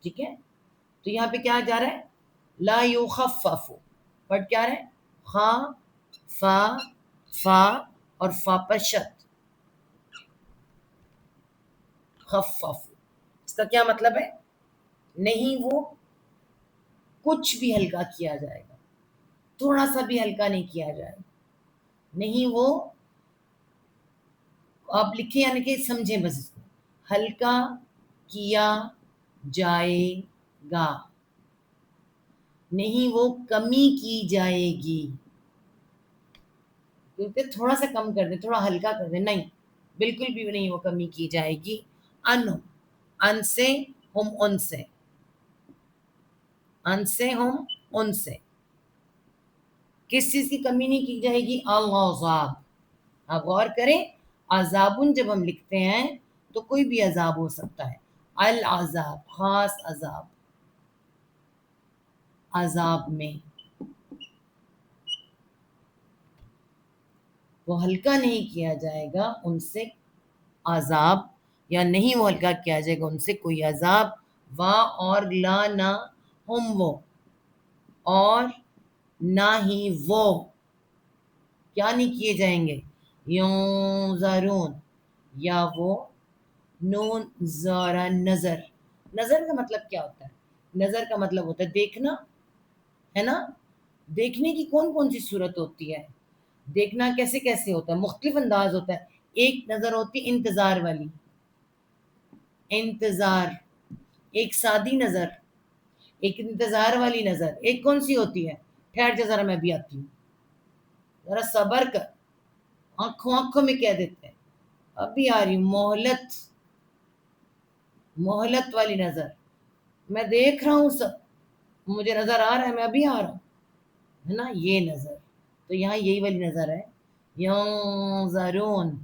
ٹھیک ہے؟ تو یہاں پہ کیا جا رہا ہے؟ لا یخفف، بٹ کیا رہا ہے؟ خا، فا، فا، اور فا پر شد، خفف، اس کا کیا مطلب ہے؟ نہیں وہ کچھ بھی ہلکا کیا جائے گا، تھوڑا سا بھی ہلکا نہیں کیا جائے گا، نہیں وہ، آپ لکھیں یعنی کہ سمجھیں بس اس کو، ہلکا کیا جائے گا، نہیں وہ کمی کی جائے گی، کیونکہ تھوڑا سا کم کر دیں، تھوڑا ہلکا کر دیں، نہیں، بالکل بھی نہیں وہ کمی کی جائے گی، ان، ان سے، ہم ان سے، ان سے ہم ان سے، کس چیز کی کمی نہیں کی جائے گی؟ العذاب، آپ غور کریں، عذابن جب ہم لکھتے ہیں تو کوئی بھی عذاب ہو سکتا ہے، العذاب خاص عذاب، عذاب میں وہ ہلکا نہیں کیا جائے گا ان سے عذاب، یا نہیں وہ ہلکا کیا جائے گا ان سے کوئی عذاب، وا اور لا نہ، ہم وہ، اور نہ ہی وہ کیا نہیں کیے جائیں گے؟ ینظرون، یا وہ، نون زارا، نظر، نظر کا مطلب کیا ہوتا ہے؟ نظر کا مطلب ہوتا ہے دیکھنا، ہے نا؟ دیکھنے کی کون کون سی صورت ہوتی ہے؟ دیکھنا کیسے کیسے ہوتا ہے؟ مختلف انداز ہوتا ہے، ایک نظر ہوتی ہے انتظار والی، انتظار، ایک سادی نظر، ایک انتظار والی نظر، ایک کون سی ہوتی ہے؟ ٹھہر جا ذرا میں بھی آتی ہوں، ذرا صبر کر، آنکھوں آنکھوں میں کہہ دیتے ہیں ابھی آ رہی ہوں، مہلت، مہلت والی نظر، میں دیکھ رہا ہوں سب، مجھے نظر آ رہا ہے، میں ابھی آ رہا ہوں، ہے نا؟ یہ نظر، تو یہاں یہی والی نظر ہے، ینظرون،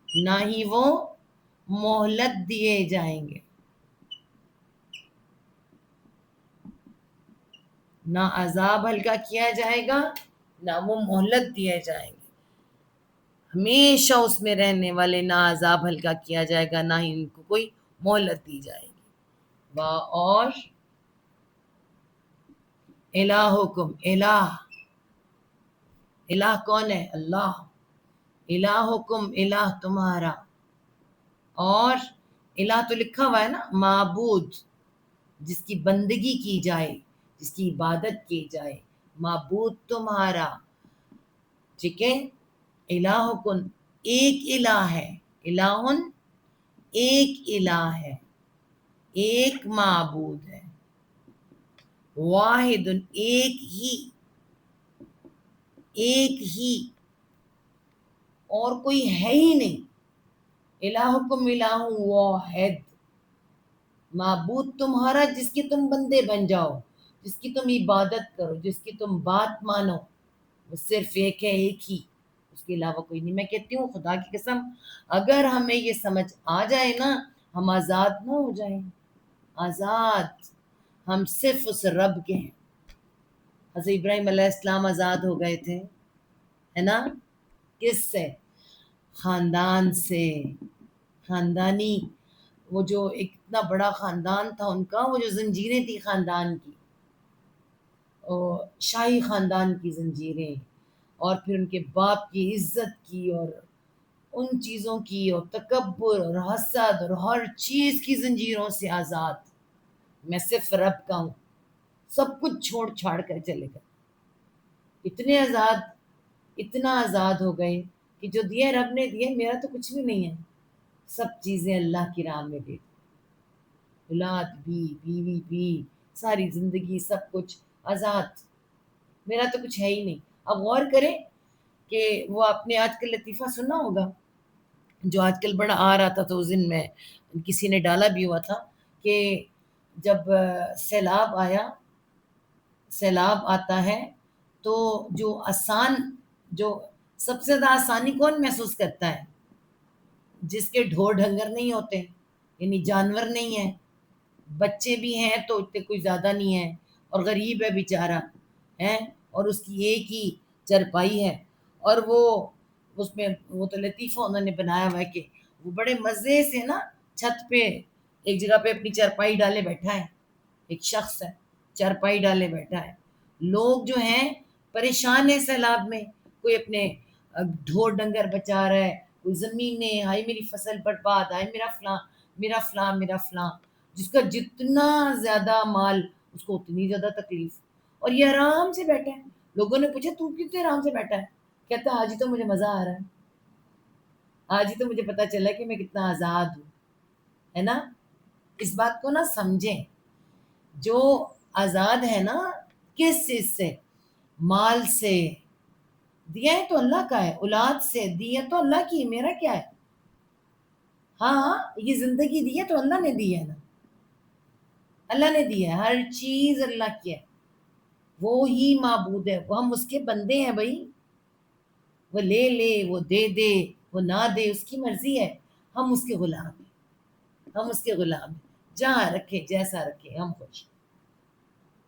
نہ ہی وہ مہلت دیے جائیں گے، نہ عذاب ہلکا کیا جائے گا، نہ وہ مہلت دیے جائیں گے، ہمیشہ اس میں رہنے والے، نہ عذاب ہلکا کیا جائے گا، نہ ہی ان کو کوئی مہلت دی جائے گی، اور الہکم، الہ، الہ کون ہے؟ اللہ، الہکم، الہ تمہارا، اور الہ تو لکھا ہوا ہے نا، معبود، جس کی بندگی کی جائے، جس کی عبادت کی جائے، معبود تمہارا، ٹھیک ہے؟ الہکن، ایک الہ ہے، الہن ایک الہ ہے، ایک معبود ہے، واحد ایک ہی، ایک ہی، اور کوئی ہے ہی نہیں، الہکم الہ واحد، معبود تمہارا جس کے تم بندے بن جاؤ، جس کی تم عبادت کرو، جس کی تم بات مانو، وہ صرف ایک ہے، ایک ہی، اس کے علاوہ کوئی نہیں۔ میں کہتی ہوں خدا کی قسم، اگر ہمیں یہ سمجھ آ جائے نا، ہم آزاد نہ ہو جائیں، آزاد، ہم صرف اس رب کے ہیں۔ حضرت ابراہیم علیہ السلام آزاد ہو گئے تھے، ہے نا؟ کس سے؟ خاندان سے، خاندانی، وہ جو ایک اتنا بڑا خاندان تھا ان کا، وہ جو زنجیریں تھی خاندان کی، شاہی خاندان کی زنجیریں، اور پھر ان کے باپ کی عزت کی، اور ان چیزوں کی، اور تکبر اور حسد اور ہر چیز کی زنجیروں سے آزاد. میں صرف رب کا ہوں. سب کچھ چھوڑ چھاڑ کر چلے گئے. اتنے آزاد، اتنا آزاد ہو گئے کہ جو دیا رب نے دیا، میرا تو کچھ بھی نہیں ہے. سب چیزیں اللہ کی راہ میں دے دی. اولاد بھی، بیوی بھی، ساری زندگی، سب کچھ آزاد. میرا تو کچھ ہے ہی نہیں. اب غور کریں کہ وہ آپ نے آج کل لطیفہ سنا ہوگا جو آج کل بڑا آ رہا تھا، تو اس دن میں کسی نے ڈالا بھی ہوا تھا کہ جب سیلاب آیا، سیلاب آتا ہے تو جو سب سے زیادہ آسانی کون محسوس کرتا ہے؟ جس کے ڈھور ڈھنگر نہیں ہوتے، یعنی جانور نہیں ہیں، بچے بھی ہیں تو اتنے کوئی زیادہ نہیں ہیں، اور غریب ہے بیچارہ ہے، اور اس کی ایک ہی چرپائی ہے. اور وہ اس میں وہ تو لطیفہ انہوں نے بنایا ہوا ہے کہ وہ بڑے مزے سے نا چھت پہ ایک جگہ پہ اپنی چرپائی ڈالے بیٹھا ہے. ایک شخص ہے، چرپائی ڈالے بیٹھا ہے. لوگ جو ہیں پریشان ہیں سیلاب میں. کوئی اپنے ڈھور ڈنگر بچا رہا ہے، کوئی زمینیں، ہائی میری فصل برباد، ہائی میرا فلاں، میرا فلاں، میرا فلاں. جس کا جتنا زیادہ مال، اس کو اتنی زیادہ تکلیف. اور یہ آرام سے بیٹھا ہے. لوگوں نے پوچھا تو کتنے آرام سے بیٹھا ہے؟ کہتا آج ہی تو مجھے مزہ آ رہا ہے، آج ہی تو مجھے پتا چلا کہ میں کتنا آزاد ہوں. ہے نا؟ اس بات کو نا سمجھیں. جو آزاد ہے نا، کس چیز سے؟ مال سے. دیا ہے تو اللہ کا ہے. اولاد سے دیا تو اللہ کی، میرا کیا ہے؟ ہاں، یہ زندگی دی ہے تو اللہ نے دی ہے نا. اللہ نے دی ہے، ہر چیز اللہ کی ہے. وہ ہی معبود ہے، وہ ہم اس کے بندے ہیں بھائی. وہ لے لے، وہ دے دے، وہ نہ دے، اس کی مرضی ہے. ہم اس کے غلام ہیں. ہم اس کے غلام ہیں. جہاں رکھے، جیسا رکھے، ہم خوش.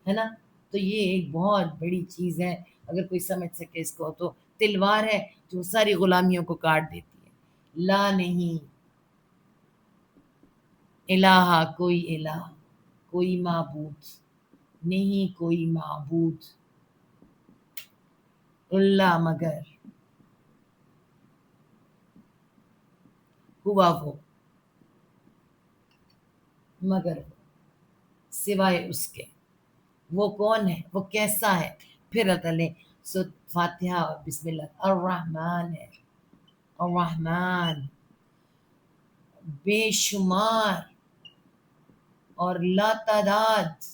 ہے نا؟ تو یہ ایک بہت بڑی چیز ہے. اگر کوئی سمجھ سکے اس کو تو تلوار ہے جو ساری غلامیوں کو کاٹ دیتی ہے. لا نہیں الہ، کوئی الہ، کوئی معبود نہیں، کوئی معبود اللہ مگر ہوا وہ، مگر وہ، سوائے اس کے. وہ کون ہے؟ وہ کیسا ہے؟ پھر اللہ تعالیٰ سورۃ فاتحہ اور بسم اللہ الرحمن ہے. الرحمن بے شمار اور لا تعداد،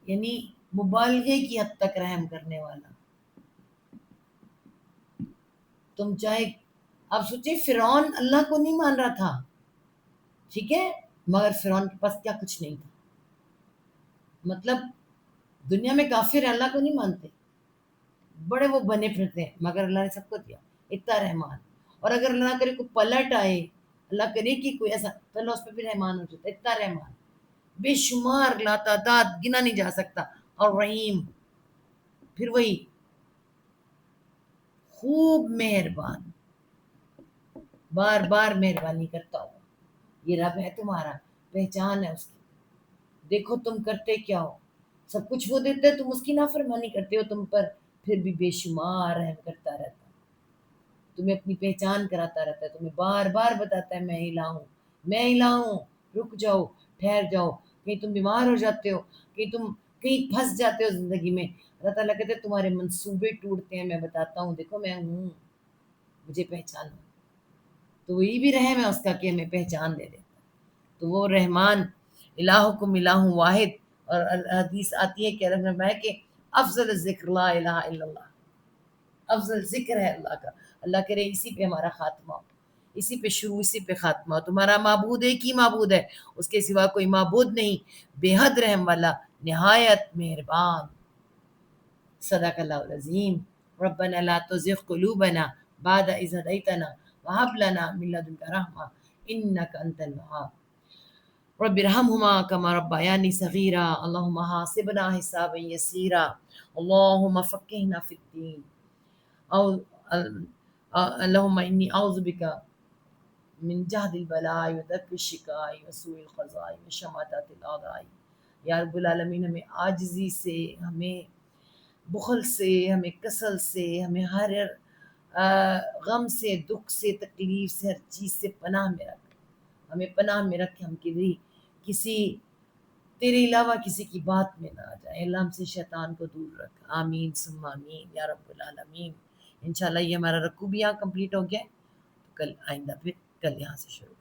یعنی مبالغے کی حد تک رحم کرنے والا. تم چاہے آپ سوچیں، فرعون اللہ کو نہیں مان رہا تھا، ٹھیک ہے، مگر فرعون کے پاس کیا کچھ نہیں تھا. مطلب دنیا میں کافر اللہ کو نہیں مانتے، بڑے وہ بنے پھرتے ہیں، مگر اللہ نے سب کو دیا. اتنا رحمان. اور اگر اللہ نہ کرے کوئی پلٹ آئے، اللہ کرے کہ کوئی ایسا، تو اللہ اس پہ بھی رحمان ہو جاتا ہے. اتنا رحمان، بے شمار، لا تعداد، گنا نہیں جا سکتا. اور رحیم، پھر وہی خوب مہربان، بار بار مہربانی کرتا ہوں. یہ رب ہے تمہارا، پہچان ہے اس کی. دیکھو تم کرتے کیا ہو. سب کچھ وہ دیتا ہے، تم اس کی نافرمانی کرتے ہو. تم پر پھر بھی بے شمار رحم کرتا رہتا ہے. تمہیں اپنی پہچان کراتا رہتا ہے. تمہیں بار بار بتاتا ہے میں الہ ہوں، میں الہ ہوں. رک جاؤ، ٹھہر جاؤ. کہیں تم بیمار ہو جاتے ہو، کہیں تم کہیں پھنس جاتے ہو زندگی میں، اللہ تعالیٰ کہتے ہیں تمہارے منصوبے ٹوٹتے ہیں، میں بتاتا ہوں دیکھو میں ہوں، مجھے پہچانو. تو وہی بھی رحم ہے اس کا کہ ہمیں پہچان دے دیتا. تو وہ رحمان، الہکم الہ واحد. اور حدیث آتی ہے کہ اللہ نے فرمایا کہ افضل الذکر لا الہ الا اللہ. افضل ذکر ہے اللہ کا. اللہ کرے اسی پہ ہمارا خاتمہ ہو، اسی پہ شروع، اسی پہ خاتمہ ہو. تمہارا معبود ایک ہی معبود ہے، اس کے سوا کوئی معبود نہیں. بے حد رحم والا، نہایت مہربان. صدق اللہ العظیم. ربنا لا تزغ قلوبنا بعد إذ هديتنا وهب لنا من لدنك رحمة إنك أنت الوهاب. رب ارحمهما كما ربياني صغيرا. اللهم حاسبنا حسابا يسيرا. اللهم فقهنا في الدين. أو اللهم إني أعوذ بك من جهد البلاء ودرك الشقاء وسوء القضاء وشماتة الأعداء. یا رب العالمین ہمیں عاجزی سے، ہمیں بخل سے، ہمیں کسل سے، ہمیں ہر غم سے، دکھ سے، تکلیف سے، ہر چیز سے پناہ میں رکھ، ہمیں پناہ میں رکھ، ہم کسی تیرے علاوہ کسی کی بات میں نہ آ جائے، اللہ ہم سے شیطان کو دور رکھ، آمین ثم آمین یا رب العالمین۔ انشاءاللہ یہ ہمارا رکوع بھی یہاں کمپلیٹ ہو گیا ہے، تو کل آئندہ پھر کل یہاں سے شروع